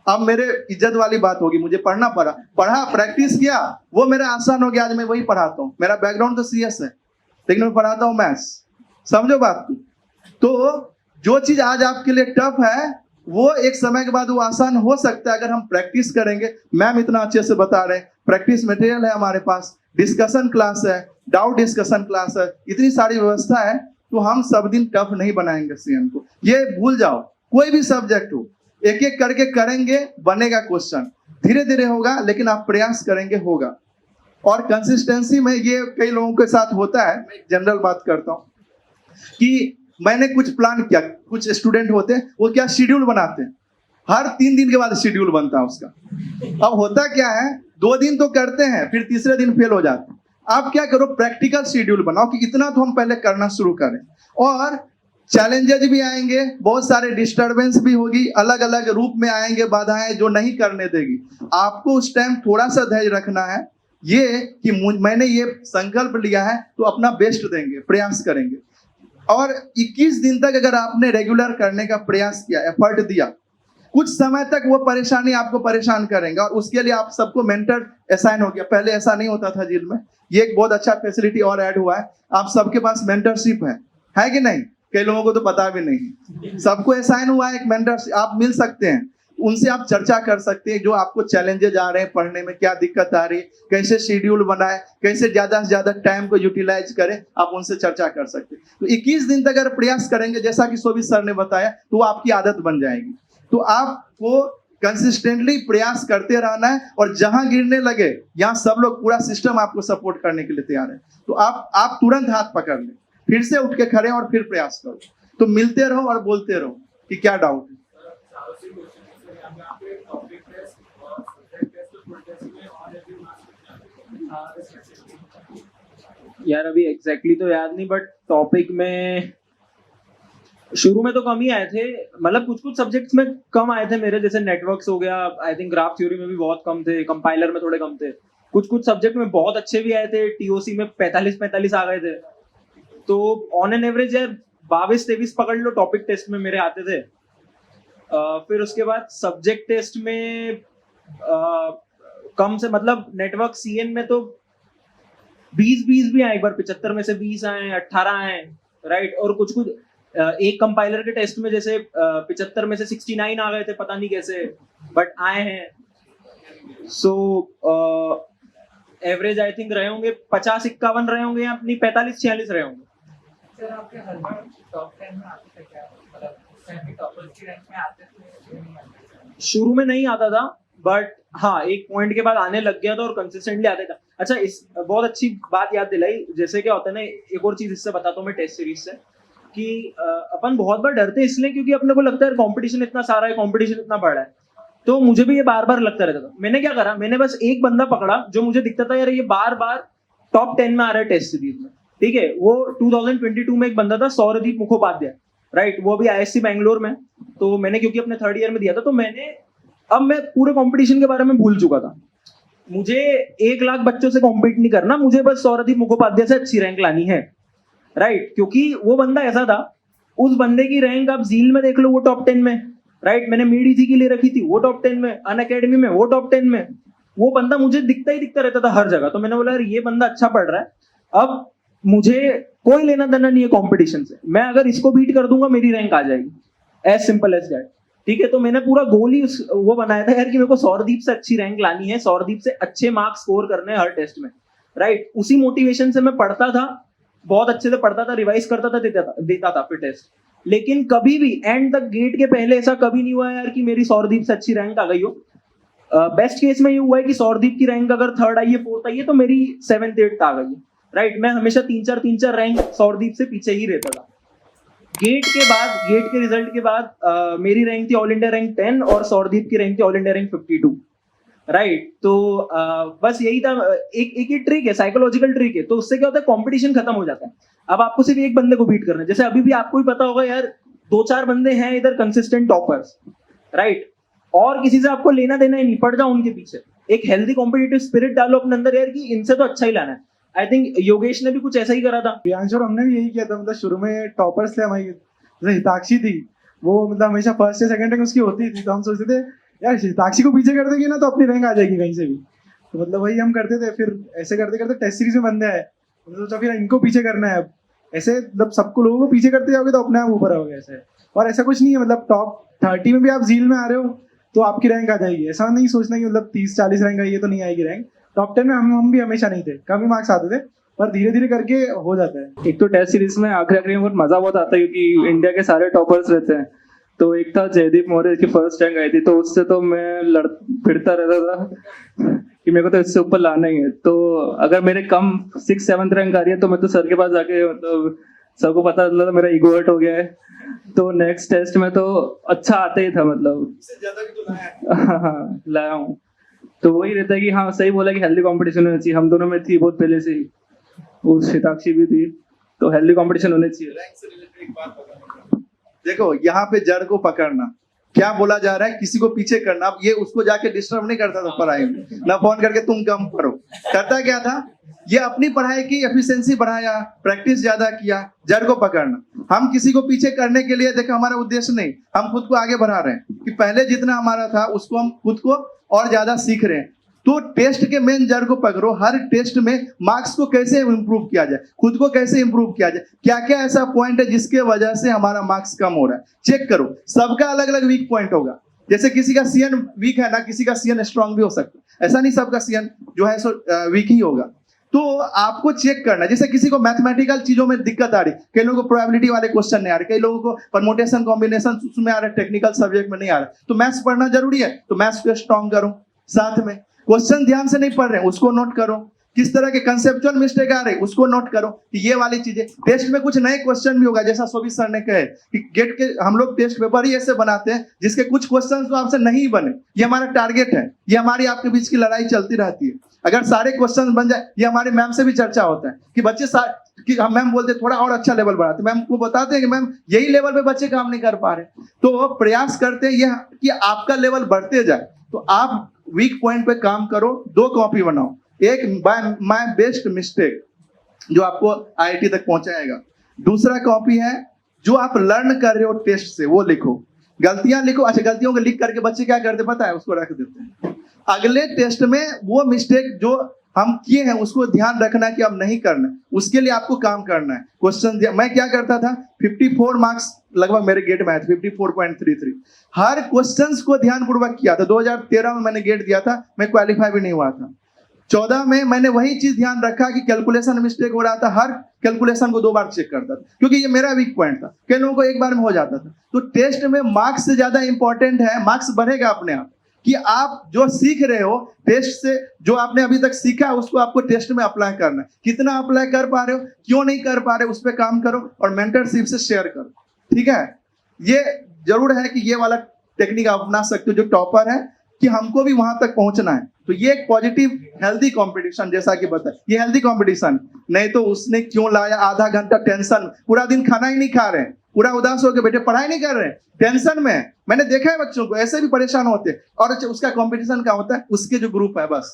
Speaker 2: अब मेरे इज्जत वाली बात होगी, मुझे पढ़ना पढ़ा, प्रैक्टिस किया, वो मेरा आसान हो गया। आज मैं वही पढ़ाता हूँ। मेरा बैकग्राउंड तो सीएस है, लेकिन मैं पढ़ाता हूँ मैथ्स। समझो बात को। तो जो चीज आज आपके लिए टफ है वो एक समय के बाद वो आसान हो सकता है अगर हम प्रैक्टिस करेंगे। मैम इतना अच्छे से बता रहे हैं, प्रैक्टिस मटेरियल है हमारे पास, डिस्कशन क्लास है, डाउट डिस्कशन क्लास है, इतनी सारी व्यवस्था है। तो हम सब दिन टफ नहीं बनाएंगे सीएन को, ये भूल जाओ। कोई भी सब्जेक्ट हो, एक एक करके करेंगे, बनेगा क्वेश्चन। धीरे धीरे होगा, लेकिन आप प्रयास करेंगे, होगा। और कंसिस्टेंसी में ये कई लोगों के साथ होता है। मैं जनरल बात करता हूँ कि मैंने कुछ प्लान किया, कुछ स्टूडेंट होते हैं वो क्या शेड्यूल बनाते हैं, हर 3 दिन के बाद शेड्यूल बनता है उसका। अब होता क्या है, 2 दिन तो करते हैं, फिर तीसरे दिन फेल हो जाते हैं। आप क्या करो, प्रैक्टिकल शेड्यूल बनाओ कि इतना तो हम पहले करना शुरू करें। और चैलेंजेस भी आएंगे, बहुत सारे डिस्टर्बेंस भी होगी, अलग अलग रूप में आएंगे बाधाएं जो नहीं करने देगी। आपको उस टाइम थोड़ा सा धैर्य रखना है, ये कि मैंने ये संकल्प लिया है तो अपना बेस्ट देंगे, प्रयास करेंगे। और 21 दिन तक अगर आपने रेगुलर करने का प्रयास किया, एफर्ट दिया, कुछ समय तक वो परेशानी आपको परेशान करेंगे। और उसके लिए आप सबको मेंटर असाइन हो गया। पहले ऐसा नहीं होता था जिल में, ये एक बहुत अच्छा फैसिलिटी और ऐड हुआ है। आप सबके पास मेंटरशिप है कि नहीं? कई लोगों को तो पता भी नहीं, सबको असाइन हुआ है एक मेंटरशिप। आप मिल सकते हैं, उनसे आप चर्चा कर सकते हैं, जो आपको चैलेंजेस आ रहे हैं, पढ़ने में क्या दिक्कत आ रही है, कैसे शेड्यूल बनाए, कैसे ज्यादा से ज्यादा टाइम को यूटिलाइज करें, आप उनसे चर्चा कर सकते हैं। तो 21 दिन तक अगर प्रयास करेंगे, जैसा कि शोभित सर ने बताया, तो वो आपकी आदत बन जाएगी। तो आपको कंसिस्टेंटली प्रयास करते रहना है, और जहां गिरने लगे यहाँ सब लोग, पूरा सिस्टम आपको सपोर्ट करने के लिए तैयार है। तो आप तुरंत हाथ पकड़ लें, फिर से उठ के खड़े और फिर प्रयास करो। तो मिलते रहो और बोलते रहो कि क्या डाउट है।
Speaker 3: यार अभी एग्जैक्टली तो याद नहीं, बट टॉपिक में शुरू में तो कम ही आए थे। मतलब कुछ कुछ सब्जेक्ट्स में कम आए थे मेरे, जैसे नेटवर्क्स हो गया, आई थिंक ग्राफ थ्योरी में भी बहुत कम थे, कंपाइलर में थोड़े कम थे। कुछ कुछ सब्जेक्ट में बहुत अच्छे भी आए थे, टीओसी में 45-45 आ गए थे। तो ऑन एन एवरेज यार 22-23 पकड़ लो टॉपिक टेस्ट में मेरे आते थे। फिर उसके बाद सब्जेक्ट टेस्ट में कम से, मतलब नेटवर्क सीएन में तो 20 भी आए, एक बार 75 में से 20 आए, 18 आए, राइट। और कुछ कुछ एक कंपाइलर के टेस्ट में जैसे 75 में से 69 आ गए थे, पता नहीं कैसे, बट आए हैं। सो एवरेज आई थिंक रहे होंगे 50-51 रहे होंगे, या अपनी 45-46 रहे होंगे।
Speaker 8: सर आपके हर बार टॉप 10 में आते थे क्या? मतलब सेमी टॉपर्स की रैंक में आते थे या नहीं आते?
Speaker 3: शुरू में नहीं आता था, बट हाँ एक पॉइंट के बाद आने लग गया था और कंसिस्टेंटली आते था। अच्छा, इस बहुत अच्छी बात याद दिलाई। जैसे क्या होता है ना, एक और चीज इससे बताता हूँ मैं टेस्ट सीरीज से, कि अपन बहुत बार डरते हैं इसलिए क्योंकि अपने को लगता है कंपटीशन इतना सारा है, कंपटीशन इतना बड़ा है। तो मुझे भी ये बार बार लगता रहता था। मैंने क्या करा, मैंने बस एक बंदा पकड़ा जो मुझे दिखता था यार ये बार बार टॉप 10 में आ रहा है टेस्ट सीरीज में, ठीक है। वो 2022 में एक बंदा था, सौरदीप मुखोपाध्याय, राइट। वो भी आईएससी बैंगलोर में। तो मैंने क्योंकि अपने 3rd ईयर में दिया था, तो अब मैं पूरे कंपटीशन के बारे में भूल चुका था। मुझे 1 लाख बच्चों से कॉम्पीट नहीं करना, मुझे बस सौरदीप मुखोपाध्याय से अच्छी रैंक लानी है। राइट, क्योंकि वो बंदा ऐसा था, उस बंदे की रैंक आप जील में देख लो, वो टॉप 10 में, राइट। मैंने मीडीजी की ले रखी थी, वो टॉप 10 में, अन अकेडमी में वो टॉप 10 में, वो बंदा मुझे दिखता ही दिखता रहता था हर जगह। तो मैंने बोला यार ये बंदा अच्छा पढ़ रहा है, अब मुझे कोई लेना देना नहीं है कंपटीशन से, मैं अगर इसको बीट कर दूंगा मेरी रैंक आ जाएगी, एज सिंपल एज दैट। ठीक है, तो मैंने पूरा गोल ही वो बनाया था यार कि मेरे को सौरदीप से अच्छी रैंक लानी है, सौरदीप से अच्छे मार्क्स स्कोर करने हैं हर टेस्ट में, राइट। उसी मोटिवेशन से मैं पढ़ता था, बहुत अच्छे से पढ़ता था, रिवाइज करता था, देता था फिर टेस्ट। लेकिन कभी भी एंड तक गेट के पहले ऐसा कभी नहीं हुआ यार कि मेरी सौरदीप से अच्छी रैंक आ गई हो। बेस्ट केस में ये हुआ है कि सौरदीप की रैंक अगर 3rd आई है 4th आई है तो मेरी 7th 8th आ गई है, राइट। मैं हमेशा 3-4 रैंक सौरदीप से पीछे ही रहता था। गेट के रिजल्ट के बाद मेरी रैंक थी ऑल इंडिया रैंक 10 और सौरदीप की रैंक थी ऑल इंडिया रैंक 52, राइट। तो बस यही था, एक ही ट्रिक है, साइकोलॉजिकल ट्रिक है। तो उससे क्या होता है, कंपटीशन खत्म हो जाता है। अब आपको सिर्फ एक बंदे को बीट करना है, जैसे अभी भी आपको भी पता होगा यार 2-4 बंदे हैं इधर कंसिस्टेंट टॉपर्स, राइट, और किसी से आपको लेना देना ही नहीं, पड़ जाओ उनके पीछे। एक हेल्दी कॉम्पिटिटिव स्पिरिट डालो अपने अंदर यार कि इनसे तो अच्छा ही लाना है। आई थिंक योगेश ने भी कुछ ऐसा ही करा था।
Speaker 6: प्रियांश और हमने भी यही किया था, मतलब शुरू में टॉपर्स थे हमारी, जैसे हिताक्षी थी, वो मतलब हमेशा 1st या 2nd रैंक उसकी होती थी, तो हम सोचते थे यार हिताक्षी को पीछे कर देंगे ना तो अपनी रैंक आ जाएगी कहीं से भी, तो मतलब वही हम करते थे। फिर ऐसे करते करते टेस्ट सीरीज में बंदे आए, हमने सोचा फिर इनको पीछे करना है। अब ऐसे मतलब सबको लोगों को पीछे करते जाओगे तो अपने आप ऊपर आओगे ऐसे। और ऐसा कुछ नहीं है, मतलब टॉप 30 में भी आप झील में आ रहे हो तो आपकी रैंक आ जाएगी, ऐसा नहीं सोचना कि मतलब 30-40 रैंक आई है तो नहीं आएगी रैंक। टॉप 10 में हम भी हमेशा नहीं थे, कम ही मार्क्स आते थे, पर धीरे धीरे करके हो जाता है।
Speaker 5: एक तो टेस्ट सीरीज में आखिरी में बहुत मजा बहुत आता है क्योंकि इंडिया के सारे टॉपर्स रहते हैं। तो एक था जयदीप मौर्य की 1st रैंक आई थी, तो उससे तो मैं फिरता रहता था कि मेरे को तो इससे ऊपर लाना ही है। तो अगर मेरे कम 6-7 रैंक आ रही है तो मैं तो सर के पास जाके मतलब सबको पता चला था मेरा ईगो हर्ट हो गया है। तो नेक्स्ट टेस्ट में तो अच्छा आता ही था, मतलब हाँ लाया हूँ। तो वही रहता है कि हाँ सही बोला कि हेल्दी कंपटीशन होनी चाहिए, हम दोनों में थी बहुत पहले से ही, उस हिताक्षी भी थी, तो हेल्दी कंपटीशन होने चाहिए।
Speaker 2: रैंक से रिलेटेड एक बात बताऊं। देखो यहाँ पे जड़ को पकड़ना, क्या बोला जा रहा है, किसी को पीछे करना। अब ये उसको जाके डिस्टर्ब नहीं करता था पढ़ाई में, ना फोन करके तुम कम पढ़ो, करता क्या था, ये अपनी पढ़ाई की एफिशिएंसी बढ़ाया, प्रैक्टिस ज्यादा किया। जड़ को पकड़ना, हम किसी को पीछे करने के लिए, देखो हमारा उद्देश्य नहीं, हम खुद को आगे बढ़ा रहे हैं कि पहले जितना हमारा था उसको हम खुद को और ज्यादा सीख रहे हैं। तो टेस्ट के मेन जड़ को पकड़ो, हर टेस्ट में मार्क्स को कैसे इंप्रूव किया जाए, खुद को कैसे इंप्रूव किया जाए, क्या क्या ऐसा पॉइंट है जिसके वजह से हमारा मार्क्स कम हो रहा है, चेक करो। सबका अलग अलग वीक पॉइंट होगा, जैसे किसी का सीएन वीक है ना, किसी का सीएन स्ट्रांग भी हो सकता है, ऐसा नहीं सबका सीएन जो है सो वीक ही होगा। तो आपको चेक करना, जैसे किसी को मैथमेटिकल चीजों में दिक्कत आ रही, कई लोगों को प्रोबेबिलिटी वाले क्वेश्चन नहीं आ रहे, कई लोगों को परमुटेशन कॉम्बिनेशन उसमें आ रहा है, टेक्निकल सब्जेक्ट में नहीं आ रहा, तो मैथ्स पढ़ना जरूरी है, तो मैथ्स को स्ट्रांग करो। साथ में क्वेश्चन ध्यान से नहीं पढ़ रहे उसको नोट करो, किस तरह के कंसेप्चुअल मिस्टेक आ रहे उसको नोट करो कि ये वाली चीजें। टेस्ट में कुछ नए क्वेश्चन भी होगा, जैसा सोभी सर ने कहे कि गेट के हम लोग टेस्ट पेपर ही ऐसे बनाते हैं जिसके कुछ क्वेश्चन तो आपसे नहीं बने, ये हमारा टारगेट है, ये हमारी आपके बीच की लड़ाई चलती रहती है। अगर सारे क्वेश्चन बन जाए, ये हमारे मैम से भी चर्चा होता है कि बच्चे कि हम मैम बोलते थोड़ा और अच्छा लेवल बढ़ाते, मैम को बताते हैं कि मैम यही लेवल पे बच्चे काम नहीं कर पा रहे, तो प्रयास करते हैं ये कि आपका लेवल बढ़ते जाए। तो आप वीक पॉइंट पे काम करो, 2 कॉपी बनाओ, एक बाय माय बेस्ट मिस्टेक जो आपको आईआईटी तक पहुंचाएगा, दूसरा कॉपी है जो आप लर्न कर रहे हो टेस्ट से, वो लिखो, गलतियां लिखो। अच्छा, गलतियों को लिख करके बच्चे क्या करते पता है, उसको रख देते हैं। अगले टेस्ट में वो मिस्टेक जो हम किए हैं उसको ध्यान रखना कि अब नहीं करना, उसके लिए आपको काम करना है। क्वेश्चन मैं क्या करता था, 54 मार्क्स लगभग मेरे गेट में आए थे, 54.33, हर क्वेश्चंस को ध्यानपूर्वक किया था। 2013 में मैंने गेट दिया था, मैं क्वालिफाई भी नहीं हुआ था। 14 में मैंने वही चीज ध्यान रखा कि कैलकुलेशन मिस्टेक हो रहा था, हर कैलकुलेशन को 2 बार चेक करता था, क्योंकि ये मेरा वीक पॉइंट था, कई लोगों को एक बार में हो जाता था। तो टेस्ट में मार्क्स से ज्यादा इंपॉर्टेंट है, मार्क्स बढ़ेगा अपने आप, कि आप जो सीख रहे हो टेस्ट से, जो आपने अभी तक सीखा उसको आपको टेस्ट में अप्लाई करना है। कितना अप्लाई कर पा रहे हो, क्यों नहीं कर पा रहे, उस पर काम करो और मेंटरशिप से शेयर करो, ठीक है। ये जरूर है कि ये वाला टेक्निक आप अपना सकते हो जो टॉपर है, कि हमको भी वहां तक पहुंचना है। तो ये एक पॉजिटिव हेल्दी कंपटीशन, जैसा कि बताया, ये हेल्दी कंपटीशन। नहीं तो उसने क्यों लाया, आधा घंटा टेंशन, पूरा दिन खाना ही नहीं खा रहे, पूरा उदास होकर बैठे, पढ़ाई नहीं कर रहे, टेंशन में। मैंने देखा है बच्चों को ऐसे भी परेशान होते, और उसका कंपटीशन क्या होता है, उसके जो ग्रुप है बस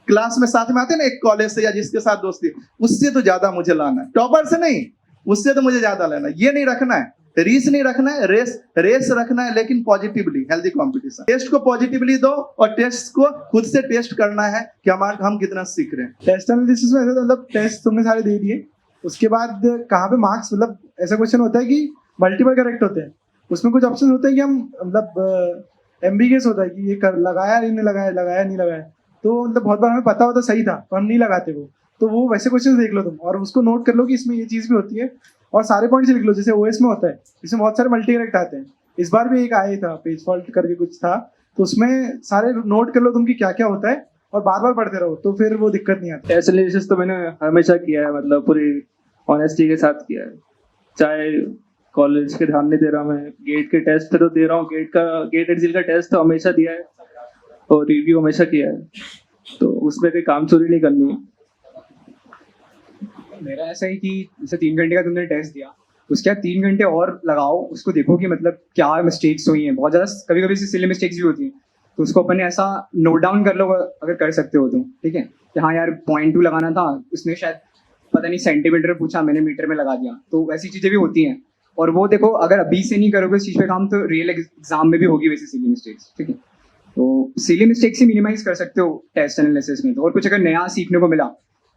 Speaker 2: क्लास में साथ में आते हैं ना, एक कॉलेज से या जिसके साथ दोस्ती, उससे तो ज्यादा मुझे लाना है, टॉपर से नहीं, उससे तो मुझे ज्यादा लेना है। ये नहीं रखना है, रीस नहीं रखना है, रेस रखना है, लेकिन पॉजिटिवली, हेल्दी कंपटीशन। टेस्ट को पॉजिटिवली दो और टेस्ट को खुद से टेस्ट करना है कि हम कितना सीख रहे हैं।
Speaker 6: टेस्ट एनालिसिस में ऐसा तो मतलब टेस्ट तुमने सारे दे दिए, उसके बाद कहाँ पे मार्क्स, मतलब ऐसा क्वेश्चन होता है कि मल्टीपल करेक्ट होते हैं, उसमें कुछ ऑप्शन होते हैं कि हम मतलब एम्बिगियस होता है कि ये कर लगाया नहीं लगाया, लगाया नहीं लगाया, तो मतलब बहुत बार हमें पता होता सही था पर हम नहीं लगाते वो, तो वो वैसे क्वेश्चन देख लो तुम और उसको नोट कर लो कि इसमें ये चीज़ भी होती है और सारे पॉइंट्स लिख लो। जैसे ओएस में होता है, इसमें बहुत सारे मल्टी करेक्ट आते हैं, इस बार भी एक आया था पेज फॉल्ट करके कुछ था, तो उसमें सारे नोट कर लो तुम कि क्या क्या होता है और बार बार पढ़ते रहो, तो फिर वो दिक्कत नहीं आती।
Speaker 5: टेस्ट एनालिसिस तो मैंने हमेशा किया है, मतलब पूरी ऑनेस्टी के साथ किया है, चाहे कॉलेज के ध्यान नहीं दे रहा मैं, गेट के टेस्ट तो दे रहा हूँ, गेट एंड सील का टेस्ट तो हमेशा दिया है और रिव्यू हमेशा किया है, तो उसमें कोई काम चोरी नहीं करनी है।
Speaker 4: मेरा ऐसा है कि जैसे 3 घंटे का तुमने टेस्ट दिया, उसके बाद 3 घंटे और लगाओ, उसको देखो कि मतलब क्या मिस्टेक्स हुई हैं। बहुत ज़्यादा कभी कभी सिली मिस्टेक्स भी होती हैं, तो उसको अपन ने ऐसा नोट डाउन कर लो अगर कर सकते हो तो, ठीक है, कि हाँ यार 0.2 लगाना था, उसने शायद पता नहीं सेंटीमीटर पूछा, मैंने मीटर में लगा दिया, तो ऐसी चीज़ें भी होती हैं। और वो देखो अगर अभी से नहीं करोगे इस चीज़ पे काम, तो रियल एग्जाम में भी होगी वैसी सिली मिस्टेक्स, ठीक है। तो सिली मिस्टेक्स ही मिनिमाइज कर सकते हो टेस्ट एनालिसिस में। तो और कुछ अगर नया सीखने को मिला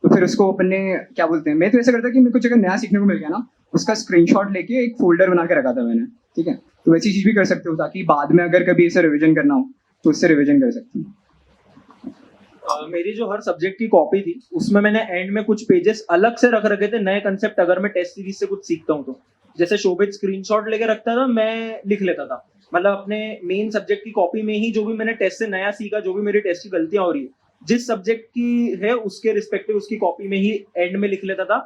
Speaker 4: तो फिर उसको अपन ने क्या बोलते हैं, मैं तो ऐसा करता कि मेरे को कुछ अगर नया सीखने को मिल गया ना, उसका स्क्रीनशॉट लेके एक फोल्डर बना के रखा था मैंने, ठीक है। तो वैसी चीज़ भी कर सकते हो ताकि बाद में अगर कभी ऐसे रिविजन करना हो तो उससे रिविजन कर सकते हो।
Speaker 3: मेरी जो हर सब्जेक्ट की कॉपी थी उसमें मैंने एंड में कुछ पेजेस अलग से रख रखे थे, नए कंसेप्ट अगर मैं टेस्ट सीरीज से कुछ सीखता हूँ तो। जैसे शोभित स्क्रीनशॉट लेके रखता था, मैं लिख लेता था, मतलब अपने मेन सब्जेक्ट की कॉपी में ही जो भी मैंने टेस्ट से नया सीखा, जो भी मेरी टेस्ट की गलतियां हो रही है, जिस सब्जेक्ट की है उसके रिस्पेक्टिव उसकी कॉपी में ही एंड में लिख लेता था।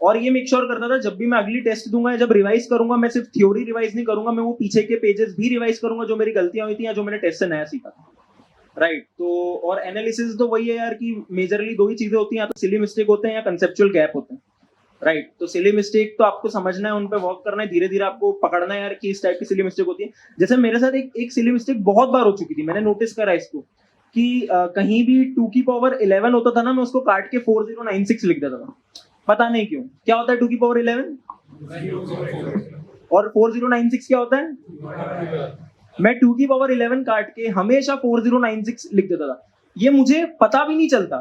Speaker 3: और ये मेक श्योर करता था जब भी मैं अगली टेस्ट दूंगा या जब रिवाइज करूंगा, मैं सिर्फ थ्योरी रिवाइज नहीं करूंगा, मैं वो पीछे के पेजेस भी रिवाइज करूंगा जो मेरी गलतियां हुई थी या जो मैंने टेस्ट से नया सीखा था। राइट, तो और एनालिसिस तो वही है यार कि मेजरली 2 ही चीजें होती हैं, या तो सिली मिस्टेक होते हैं या कंसेप्चुअल गैप होते हैं। राइट, तो सिली मिस्टेक तो आपको समझना है, उन पे वर्क करना है, धीरे धीरे आपको पकड़ना है यार कि इस टाइप की सिली मिस्टेक होती है। जैसे मेरे साथ एक सिली मिस्टेक बहुत बार हो चुकी थी, मैंने नोटिस करा इसको कि कहीं भी 2 की पावर 11 होता था ना, मैं उसको काट के 4096 लिख देता था, पता नहीं क्यों। क्या होता है 2 की पावर 11 और 4096 क्या होता है? मैं 2 की पावर 11 काट के हमेशा 4096 लिख देता था। ये मुझे पता भी नहीं चलता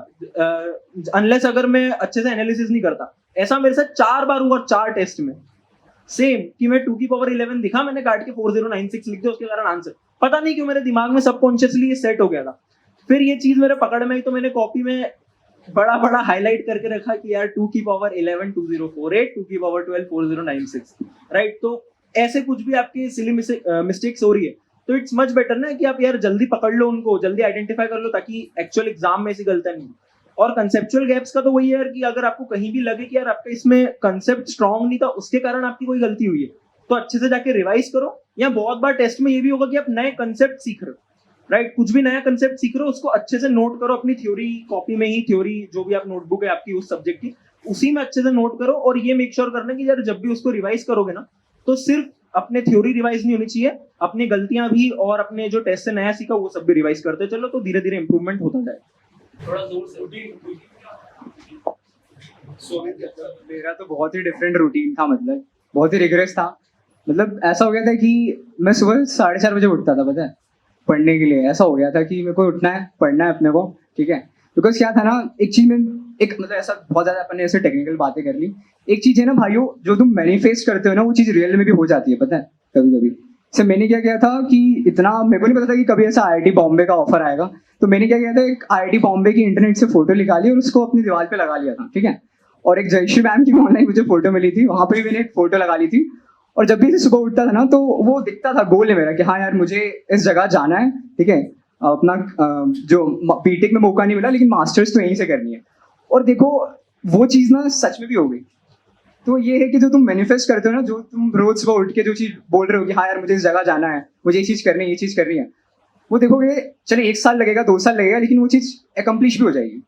Speaker 3: अनलेस अगर मैं अच्छे से एनालिसिस नहीं करता। ऐसा मेरे साथ 4 बार हुआ, 4 टेस्ट में सेम, कि मैं 2 की पावर 11 दिखा, मैंने काट के 4096 लिख दिया, उसके कारण आंसर पता नहीं क्यों मेरे दिमाग में सबकॉन्शियसली ये सेट हो गया था। फिर ये चीज मेरे पकड़ में आई तो मैंने कॉपी में बड़ा बड़ा हाईलाइट करके रखा कि यार 2 की पावर 11 2048, 2 की पावर 12 4096। राइट, तो ऐसे कुछ भी आपकी सिली मिस्टेक्स हो रही है तो इट्स मच बेटर ना कि आप यार जल्दी पकड़ लो उनको, जल्दी आइडेंटिफाई कर लो, ताकि एक्चुअल एग्जाम में ऐसी गलतियां नहीं। और कंसेप्चुअल गैप्स का तो वही है यार कि अगर आपको कहीं भी लगे कि यार आपका इसमें कंसेप्ट स्ट्रांग नहीं था, उसके कारण आपकी कोई गलती हुई है, तो अच्छे से जाके रिवाइज करो। या बहुत बार टेस्ट में ये भी होगा कि आप नए कंसेप्ट सीख रहे हो, राइट, कुछ भी नया कंसेप्ट सीख रहे हो उसको अच्छे से नोट करो अपनी थ्योरी कॉपी में ही, थ्योरी जो भी आप नोटबुक है आपकी उस सब्जेक्ट की, उसी में अच्छे से नोट करो। और ये मेक श्योर करना कि यार जब भी उसको रिवाइज करोगे ना, तो सिर्फ अपने थ्योरी रिवाइज नहीं होनी चाहिए, अपनी गलतियां भी और अपने जो टेस्ट से नया सीखा वो सब भी रिवाइज करते चलो, तो धीरे धीरे इंप्रूवमेंट होता जाए।
Speaker 8: थोड़ा दूर से
Speaker 4: मेरा तो बहुत ही डिफरेंट रूटीन था, मतलब बहुत ही रिग्रेस था। मतलब ऐसा हो गया था कि मैं सुबह 4:30 बजे उठता था, पता है, पढ़ने के लिए। ऐसा हो गया था कि मेरे को उठना है, पढ़ना है अपने को, ठीक है। बिकॉज क्या था ना, एक चीज में एक मतलब ऐसा बहुत ज्यादा अपन ने ऐसे टेक्निकल बातें कर ली। एक चीज है ना भाइयों, जो तुम मैनिफेस्ट करते हो ना, वो चीज रियल में भी हो जाती है, पता है, कभी कभी। जैसे मैंने क्या किया था कि इतना मेरे को नहीं पता था कि कभी ऐसा IIT बॉम्बे का ऑफर आएगा, तो मैंने क्या किया था, एक IIT बॉम्बे की इंटरनेट से फोटो निकाली और उसको अपनी दीवार पे लगा लिया था, ठीक है। और एक जयश्री मैम की ऑनलाइन मुझे फोटो मिली थी, वहां पर भी मैंने एक फोटो लगा ली थी। और जब भी से सुबह उठता था ना, तो वो दिखता था, गोल है मेरा कि हाँ यार मुझे इस जगह जाना है, ठीक है। अपना जो बीटेक में मौका नहीं मिला, लेकिन मास्टर्स तो यहीं से करनी है। और देखो वो चीज़ ना सच में भी हो गई। तो ये है कि जो तुम मैनिफेस्ट करते हो ना, जो तुम रोज सुबह उठ के जो चीज़ बोल रहे हो कि हाँ यार मुझे इस जगह जाना है, मुझे ये चीज़ करनी है, ये चीज़ करनी है, वो देखोगे चले 1 साल लगेगा, 2 साल लगेगा, लेकिन वो चीज़ एकम्प्लिश भी हो जाएगी।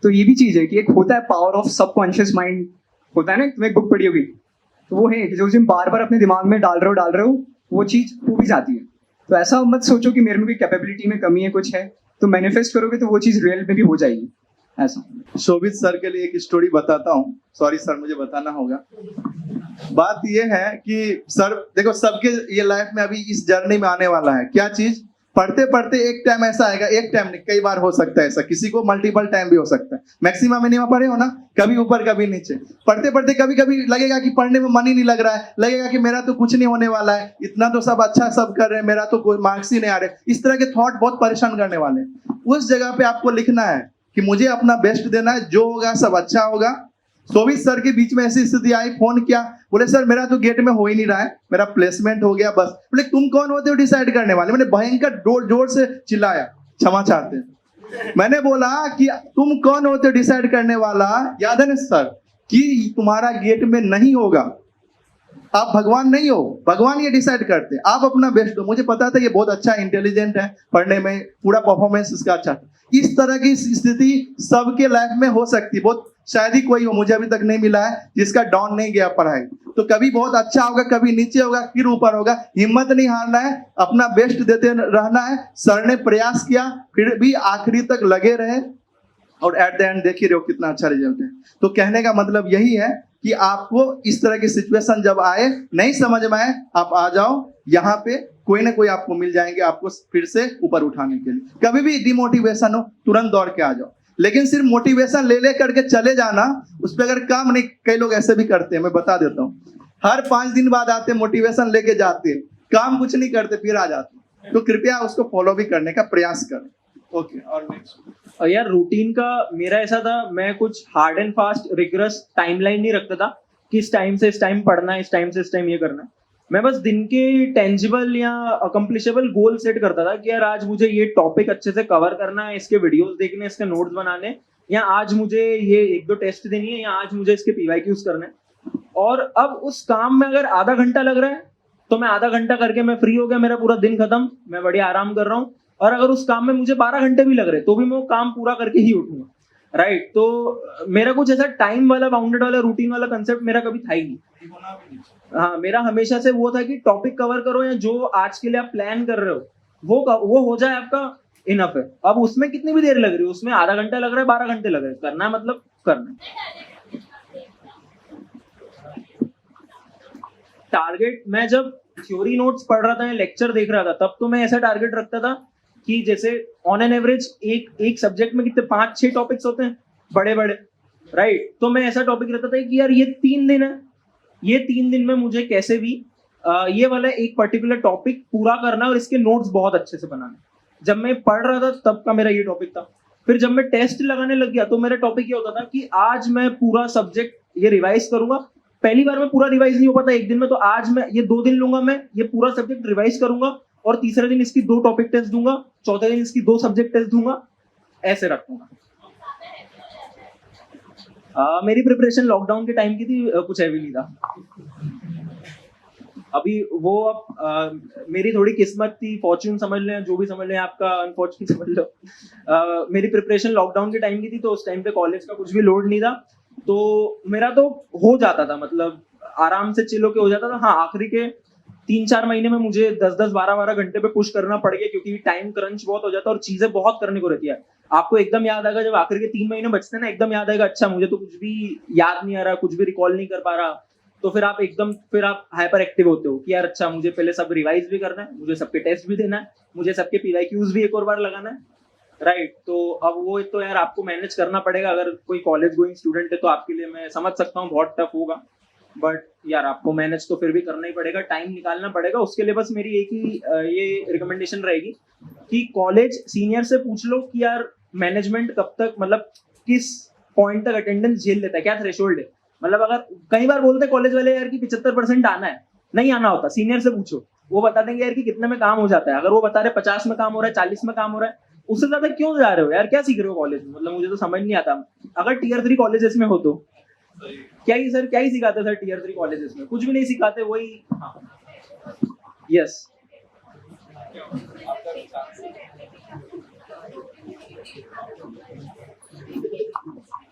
Speaker 4: तो ये भी चीज़ है कि एक होता है पावर ऑफ सबकॉन्शियस माइंड, होता है ना, तुम्हें एक बुक पढ़ी होगी, तो वो है कि जो तुम बार बार अपने दिमाग में डाल रहे हो वो चीज़ हो भी जाती है। तो ऐसा मत सोचो कि मेरे में कोई कैपेबिलिटी में कमी है, कुछ है, तो मैनिफेस्ट करोगे तो वो चीज़ रियल में भी हो जाएगी। ऐसा।
Speaker 2: शोभित सर के लिए एक स्टोरी बताता हूँ, सॉरी सर मुझे बताना होगा। बात ये है कि सर देखो सबके ये लाइफ में अभी इस जर्नी में आने वाला है क्या चीज, पढ़ते पढ़ते एक टाइम ऐसा आएगा, एक टाइम नहीं कई बार हो सकता है ऐसा, किसी को मल्टीपल टाइम भी हो सकता है, मैक्सिमम मिनिमम पढ़े हो ना, कभी ऊपर कभी नीचे, पढ़ते पढ़ते कभी कभी लगेगा कि पढ़ने में मन ही नहीं लग रहा है, लगेगा कि मेरा तो कुछ नहीं होने वाला है, इतना तो सब अच्छा सब कर रहे हैं, मेरा तो कोई मार्क्स ही नहीं आ रहे, इस तरह के थॉट बहुत परेशान करने वाले हैं। उस जगह पे आपको लिखना है कि मुझे अपना बेस्ट देना है, जो होगा सब अच्छा होगा। शोभित सर के बीच में ऐसी स्थिति आई, फोन किया, बोले सर मेरा तो गेट में हो ही नहीं रहा है, मेरा प्लेसमेंट हो गया बस। बोले तुम कौन होते हो डिसाइड करने वाले? मैंने भयंकर जोर से चिल्लाया, क्षमा चाहते हैं। मैंने बोला कि तुम कौन होते हो डिसाइड करने वाला, याद है ना सर कि तुम्हारा गेट में नहीं होगा, आप भगवान नहीं हो, भगवान ये डिसाइड करते हैं, आप अपना बेस्ट दो। मुझे पता था ये बहुत अच्छा इंटेलिजेंट है, पढ़ने में पूरा परफॉर्मेंस इसका अच्छा था। इस तरह की स्थिति सबके लाइफ में हो सकती है, बहुत शायद ही कोई हो, मुझे अभी तक नहीं मिला है जिसका डाउन नहीं गया पढ़ाई। तो कभी बहुत अच्छा होगा, कभी नीचे होगा, फिर ऊपर होगा, हिम्मत नहीं हारना है, अपना बेस्ट देते रहना है। सर ने प्रयास किया, फिर भी आखिरी तक लगे रहे और एट द एंड देख ही रहे हो कितना अच्छा रिजल्ट है। तो कहने का मतलब यही है कि आपको इस तरह की सिचुएशन जब आए, नहीं समझ में आए, आप आ जाओ, यहाँ पे कोई ना कोई आपको मिल जाएंगे आपको फिर से ऊपर उठाने के लिए। कभी भी डिमोटिवेशन हो तुरंत दौड़ के आ जाओ, लेकिन सिर्फ मोटिवेशन ले करके चले जाना, उस पर अगर काम नहीं, कई लोग ऐसे भी करते हैं, मैं बता देता हूँ, हर 5 दिन बाद आते मोटिवेशन लेके जाते, काम कुछ नहीं करते फिर आ जाते। तो कृपया उसको फॉलो भी करने का प्रयास करें। ओके, और नेक्स्ट।
Speaker 3: यार रूटीन का मेरा ऐसा था, मैं कुछ hard and fast rigorous timeline नहीं रखता था कि इस टाइम से इस टाइम पढ़ना है, इस टाइम से इस टाइम ये करना है। मैं बस दिन के टेंजिबल या अकम्प्लिशेबल गोल सेट करता था कि यार आज मुझे ये टॉपिक अच्छे से कवर करना है, इसके वीडियोस देखने, इसके नोट्स बनाने, या आज मुझे ये 1-2 टेस्ट देनी है, या आज मुझे इसके PYQs करने हैं। और अब उस काम में अगर आधा घंटा लग रहा है तो मैं आधा घंटा करके मैं फ्री हो गया, मेरा पूरा दिन खत्म, मैं बढ़िया आराम कर रहा हूँ। और अगर उस काम में मुझे 12 घंटे भी लग रहे तो भी मैं वो काम पूरा करके ही उठूंगा, राइट। तो मेरा कुछ ऐसा टाइम वाला बाउंडेड वाला रूटीन वाला कंसेप्ट मेरा कभी था ही नहीं। हाँ, मेरा हमेशा से वो था कि टॉपिक कवर करो, या जो आज के लिए आप प्लान कर रहे हो वो हो जाए आपका, इनफ है। अब उसमें कितनी भी देर लग रही है, उसमें आधा घंटा लग रहा है, 12 घंटे लग रहे हैं, करना है मतलब करना है। टारगेट, मैं जब थ्योरी नोट्स पढ़ रहा था या लेक्चर देख रहा था तब तो मैं ऐसा टारगेट रखता था कि जैसे ऑन एन एवरेज एक सब्जेक्ट में कितने 5-6 टॉपिक्स होते हैं बड़े बड़े, राइट। तो मैं ऐसा टॉपिक रहता था कि यार ये 3 दिन है, ये 3 दिन में मुझे कैसे भी ये वाला एक पर्टिकुलर टॉपिक पूरा करना है और इसके नोट्स बहुत अच्छे से बनाने। जब मैं पढ़ रहा था तब का मेरा ये टॉपिक था। फिर जब मैं टेस्ट लगाने लग गया तो मेरा टॉपिक ये होता था कि आज मैं पूरा सब्जेक्ट ये रिवाइज करूंगा। पहली बार में पूरा रिवाइज नहीं हो पाता एक दिन में, तो आज मैं ये 2 दिन लूंगा, मैं ये पूरा सब्जेक्ट रिवाइज करूंगा और तीसरे दिन इसकी 2 टॉपिक टेस्ट दूंगा, चौथे दिन इसकी 2 सब्जेक्ट टेस्ट दूंगा, ऐसे रखूंगा। मेरी प्रिपरेशन लॉकडाउन के टाइम की थी, कुछ हैवी नहीं था। अभी वो मेरी थोड़ी किस्मत थी, फॉर्च्यून समझ लें, जो भी समझ लें, आपका अनफॉर्चुनेट समझ लो। मेरी प्रिपरेशन लॉकडाउन के टाइम की थी, तो उस टाइम पे कॉलेज का कुछ भी लोड नहीं था, तो मेरा तो हो जाता था, मतलब आराम से चिल होके हो जाता था। हाँ, आखिरी के 3-4 महीने में मुझे 10-10, 12-12 घंटे पे पुश करना पड़ गया, क्योंकि टाइम क्रंच बहुत हो जाता है और चीजें बहुत करने को रहती है। आपको एकदम याद आएगा जब आखिर के 3 महीने बचते हैं ना, एकदम याद आएगा अच्छा मुझे तो कुछ भी याद नहीं आ रहा, कुछ भी रिकॉल नहीं कर पा रहा, तो फिर आप हाइपर एक्टिव होते हो कि यार अच्छा मुझे पहले सब रिवाइज भी करना है, मुझे सबके टेस्ट भी देना है, मुझे सबके PYQs भी एक और बार लगाना है, राइट। तो अब वो तो यार आपको मैनेज करना पड़ेगा। अगर कोई कॉलेज गोइंग स्टूडेंट है तो आपके लिए मैं समझ सकता हूँ बहुत टफ होगा, बट यार आपको मैनेज तो फिर भी करना ही पड़ेगा, टाइम निकालना पड़ेगा। उसके लिए बस मेरी एक ही ये रिकमेंडेशन रहेगी कि कॉलेज सीनियर से पूछ लो कि यार मैनेजमेंट कब तक, मतलब किस पॉइंट तक अटेंडेंस झेल लेता है, क्या थ्रेशोल्ड है। मतलब अगर कई बार बोलते कॉलेज वाले यार कि 75% आना है, नहीं आना होता, सीनियर से पूछो, वो बता देंगे यार कि कितने में काम हो जाता है। अगर वो बता रहे 50 में काम हो रहा है, 40 में काम हो रहा है, उससे ज्यादा क्यों जा रहे हो यार, क्या सीख रहे हो कॉलेज में, मतलब मुझे तो समझ नहीं आता। अगर Tier 3 कॉलेजेस में हो तो क्या ही सिखाते सर Tier 3 कॉलेजेस में, कुछ भी नहीं सिखाते, वही। यस,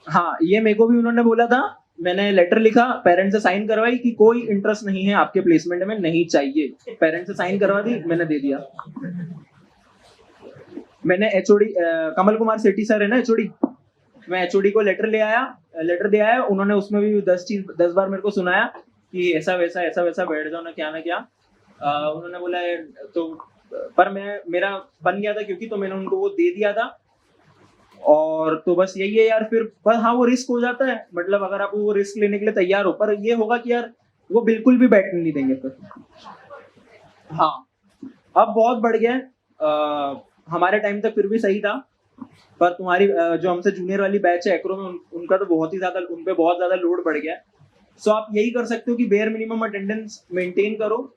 Speaker 3: हाँ, ये मेरे को भी उन्होंने बोला था, मैंने लेटर लिखा, पेरेंट्स से साइन करवाई कि कोई इंटरेस्ट नहीं है आपके प्लेसमेंट में, नहीं चाहिए, पेरेंट्स से साइन करवा दी, मैंने दे दिया। मैंने HOD कमल कुमार सेठी सर है ना HOD, मैं एचओडी को लेटर दे आया, उन्होंने उसमें भी 10 बार मेरे को सुनाया कि ऐसा वैसा बैठ जाओ ना क्या उन्होंने बोला तो पर मेरा बन गया था क्योंकि तो मैंने उनको वो दे दिया था। और तो बस यही है यार, फिर पर हाँ वो रिस्क हो जाता है, मतलब अगर आप वो रिस्क लेने के लिए तैयार हो, पर ये होगा कि यार वो बिल्कुल भी बैठने नहीं देंगे फिर। हाँ अब बहुत बढ़ गया है, हमारे टाइम तक फिर भी सही था, पर तुम्हारी जो हमसे जूनियर वाली बैच है एक्रो में उनका तो बहुत ही ज्यादा, उन पे बहुत ज्यादा लोड बढ़ गया है। सो आप यही कर सकते हो कि बेयर मिनिमम अटेंडेंस मेंटेन करो।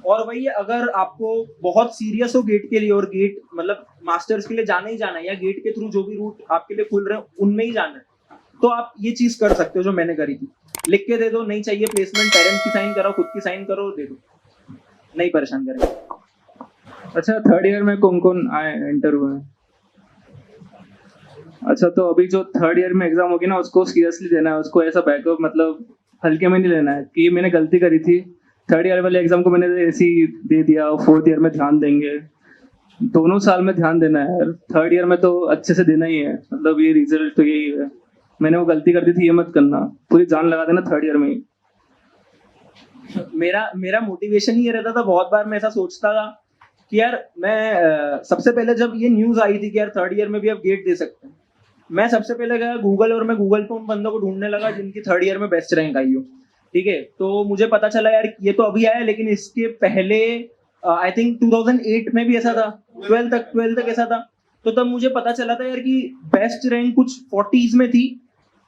Speaker 3: और वही अगर आपको बहुत सीरियस हो गेट के लिए और गेट मतलब मास्टर्स के लिए जाना ही जाना है या गेट के थ्रू जो भी रूट आपके लिए खुल रहे हैं उनमें ही जाना है, तो आप ये चीज कर सकते हो जो मैंने करी थी, लिख के दे दो, नहीं चाहिए प्लेसमेंट पेरेंट्स की साइन करो, खुद की साइन करो, दे दो, नहीं परेशान करेंगे।
Speaker 5: अच्छा, थर्ड ईयर में कौन कौन आए एंटर हुए हैं? अच्छा, तो अभी जो थर्ड ईयर में एग्जाम होगी ना उसको सीरियसली देना है, उसको ऐसा बैकअप मतलब हल्के में नहीं लेना है कि मैंने गलती करी थी, थर्ड ईयर वाले एग्जाम को मैंने ऐसे ही दे दिया, फोर्थ ईयर में ध्यान देंगे। दोनों साल में ध्यान देना है, थर्ड ईयर में तो अच्छे से देना ही है, मतलब ये रिजल्ट तो यही है। मैंने वो गलती कर दी थी, ये मत करना, पूरी जान लगा देना थर्ड ईयर में ही।
Speaker 3: मेरा मोटिवेशन ही ये रहता था, बहुत बार मैं ऐसा सोचता था कि यार मैं सबसे पहले जब ये न्यूज आई थी कि यार थर्ड ईयर में भी आप गेट दे सकते हैं, मैं सबसे पहले गया गूगल और मैं गूगल पे उन बंदों को ढूंढने लगा जिनकी थर्ड ईयर में बेस्ट रैंक आई हो। ठीक है, तो मुझे पता चला यार ये तो अभी आया, लेकिन इसके पहले आई थिंक 2008 में भी ऐसा था, 12 तक ऐसा था। तो तब मुझे पता चला था यार कि बेस्ट रैंक कुछ 40s में थी,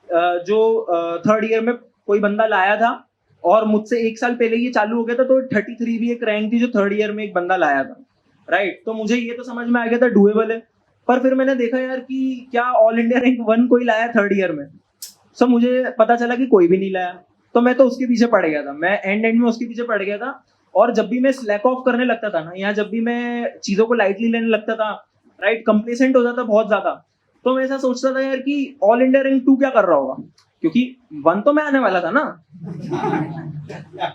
Speaker 3: जो थर्ड ईयर में कोई बंदा लाया था, और मुझसे 1 साल पहले ये चालू हो गया था, तो 33 भी एक रैंक थी जो थर्ड ईयर में एक बंदा लाया था, राइट। तो मुझे ये तो समझ में आ गया था डुएबल है, पर फिर मैंने देखा यार कि क्या ऑल इंडिया रैंक 1 कोई लाया थर्ड ईयर में, सो मुझे पता चला कि कोई भी नहीं लाया। तो मैं तो उसके पीछे पड़ गया था, मैं एंड में उसके पीछे पड़ गया था। और जब भी मैं स्लैक ऑफ करने लगता था ना, या जब भी मैं चीजों को लाइटली लेने लगता था, राइट, कंप्लेसेंट हो जाता बहुत ज्यादा, तो मैं ऐसा सोचता था यार कि ऑल इंडिया रैंक 2 क्या कर रहा होगा, क्योंकि 1 तो मैं आने वाला था ना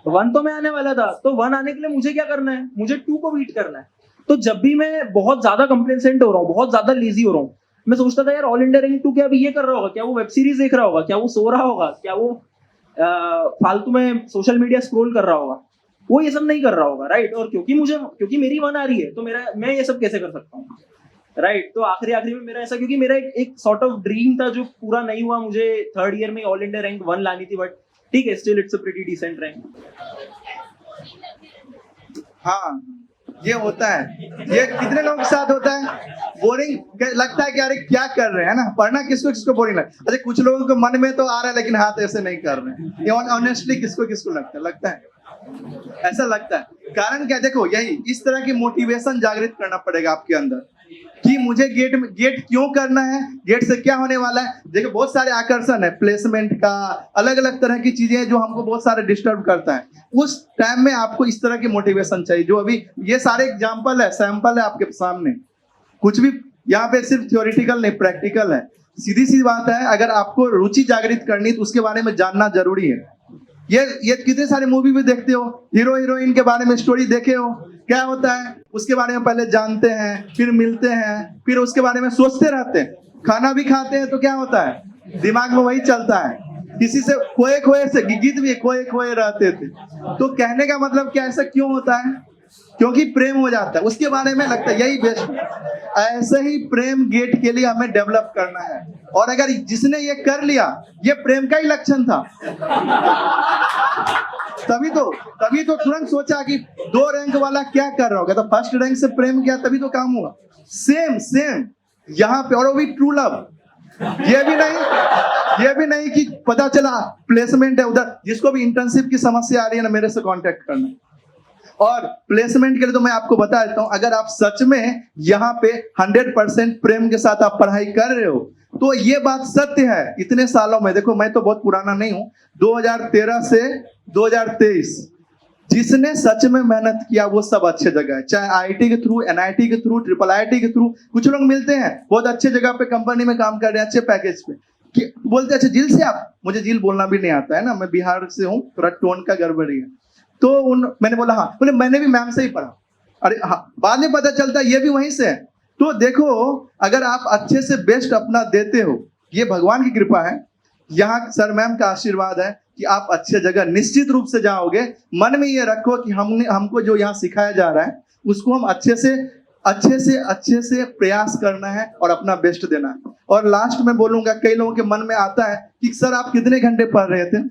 Speaker 3: 1 तो मैं आने वाला था, तो 1 आने के लिए मुझे क्या करना है, मुझे 2 को बीट करना है। तो जब भी मैं बहुत ज्यादा कंप्लेसेंट हो रहा हूँ, बहुत ज्यादा लेजी हो रहा हूँ, मैं सोचता था यार ऑल इंडिया रैंक 2 क्या अभी ये कर रहा होगा, क्या वो वेब सीरीज देख रहा होगा, क्या वो सो रहा होगा, क्या वो फालतू में सोशल मीडिया स्क्रॉल कर रहा होगा, वो ये सब नहीं कर रहा होगा, राइट। और क्योंकि मेरी 1 आ रही है, तो मैं ये सब कैसे कर सकता हूँ, राइट। तो आखिरी में मेरा ऐसा, क्योंकि मेरा एक सॉर्ट ऑफ ड्रीम था जो पूरा नहीं हुआ, मुझे थर्ड ईयर में ऑल इंडिया रैंक 1 लानी थी, बट ठीक है, still it's a pretty decent rank.
Speaker 2: हाँ, ये होता है, ये कितने लोगों के साथ होता है, बोरिंग लगता है कि अरे क्या कर रहे हैं ना, पढ़ना किसको बोरिंग लगता है। अच्छा, कुछ लोगों को मन में तो आ रहा है लेकिन हाथ ऐसे नहीं कर रहे हैं, ये ऑनेस्टली किसको लगता है ऐसा लगता है। कारण क्या, देखो यही इस तरह की मोटिवेशन जागृत करना पड़ेगा आपके अंदर कि मुझे गेट क्यों करना है, गेट से क्या होने वाला है। देखो बहुत सारे आकर्षण है, प्लेसमेंट का, अलग अलग तरह की चीजें जो हमको बहुत सारे डिस्टर्ब करता है। उस टाइम में आपको इस तरह की मोटिवेशन चाहिए, जो अभी ये सारे एग्जाम्पल है, सैंपल है आपके सामने, कुछ भी यहाँ पे सिर्फ थ्योरेटिकल नहीं, प्रैक्टिकल है। सीधी सी बात है, अगर आपको रुचि जागृत करनी तो उसके बारे में जानना जरूरी है। ये कितने सारे मूवी भी देखते हो, हीरो हीरोइन के बारे में स्टोरी देखे हो, क्या होता है उसके बारे में पहले जानते हैं, फिर मिलते हैं, फिर उसके बारे में सोचते रहते हैं, खाना भी खाते हैं, तो क्या होता है दिमाग में वही चलता है। किसी से खोए से गीत भी खोए रहते थे। तो कहने का मतलब क्या, ऐसा क्यों होता है, क्योंकि प्रेम हो जाता है, उसके बारे में लगता है यही बेस्ट है। ऐसे ही प्रेम गेट के लिए हमें डेवलप करना है, और अगर जिसने ये कर लिया, ये प्रेम का ही लक्षण था। तभी तो तुरंत सोचा कि 2 रैंक वाला क्या कर रहा होगा, तो फर्स्ट रैंक से प्रेम किया, तभी तो काम हुआ। सेम यहाँ पे, और वो भी ट्रू लव। ये भी नहीं कि पता चला प्लेसमेंट है उधर। जिसको भी इंटर्नशिप की समस्या आ रही है ना, मेरे से कांटेक्ट करना। और प्लेसमेंट के लिए तो मैं आपको बता देता हूं, अगर आप सच में यहाँ पे 100% प्रेम के साथ आप पढ़ाई कर रहे हो, तो ये बात सत्य है। इतने सालों में देखो, मैं तो बहुत पुराना नहीं हूं, 2013 से 2023 जिसने सच में मेहनत किया वो सब अच्छे जगह है, चाहे आईटी के थ्रू, एनआईटी के थ्रू, ट्रिपल आईटी के थ्रू। कुछ लोग मिलते हैं बहुत अच्छे जगह पे, कंपनी में काम कर रहे हैं, अच्छे पैकेज पे, कि बोलते अच्छा जिल से आप, मुझे जिल बोलना भी नहीं आता है ना, मैं बिहार से हूँ, थोड़ा टोन का गड़बड़ी है। तो मैंने बोला हाँ, बोले मैंने भी मैम से ही पढ़ा। अरे हाँ, बाद में पता चलता ये भी वहीं से है। तो देखो, अगर आप अच्छे से बेस्ट अपना देते हो ये भगवान की कृपा है, यहाँ सर मैम का आशीर्वाद है कि आप अच्छे जगह निश्चित रूप से जाओगे। मन में ये रखो कि हमको जो यहाँ सिखाया जा रहा है उसको हम अच्छे से प्रयास करना है और अपना बेस्ट देना है। और लास्ट में बोलूंगा, कई लोगों के मन में आता है कि सर आप कितने घंटे पढ़ रहे थे।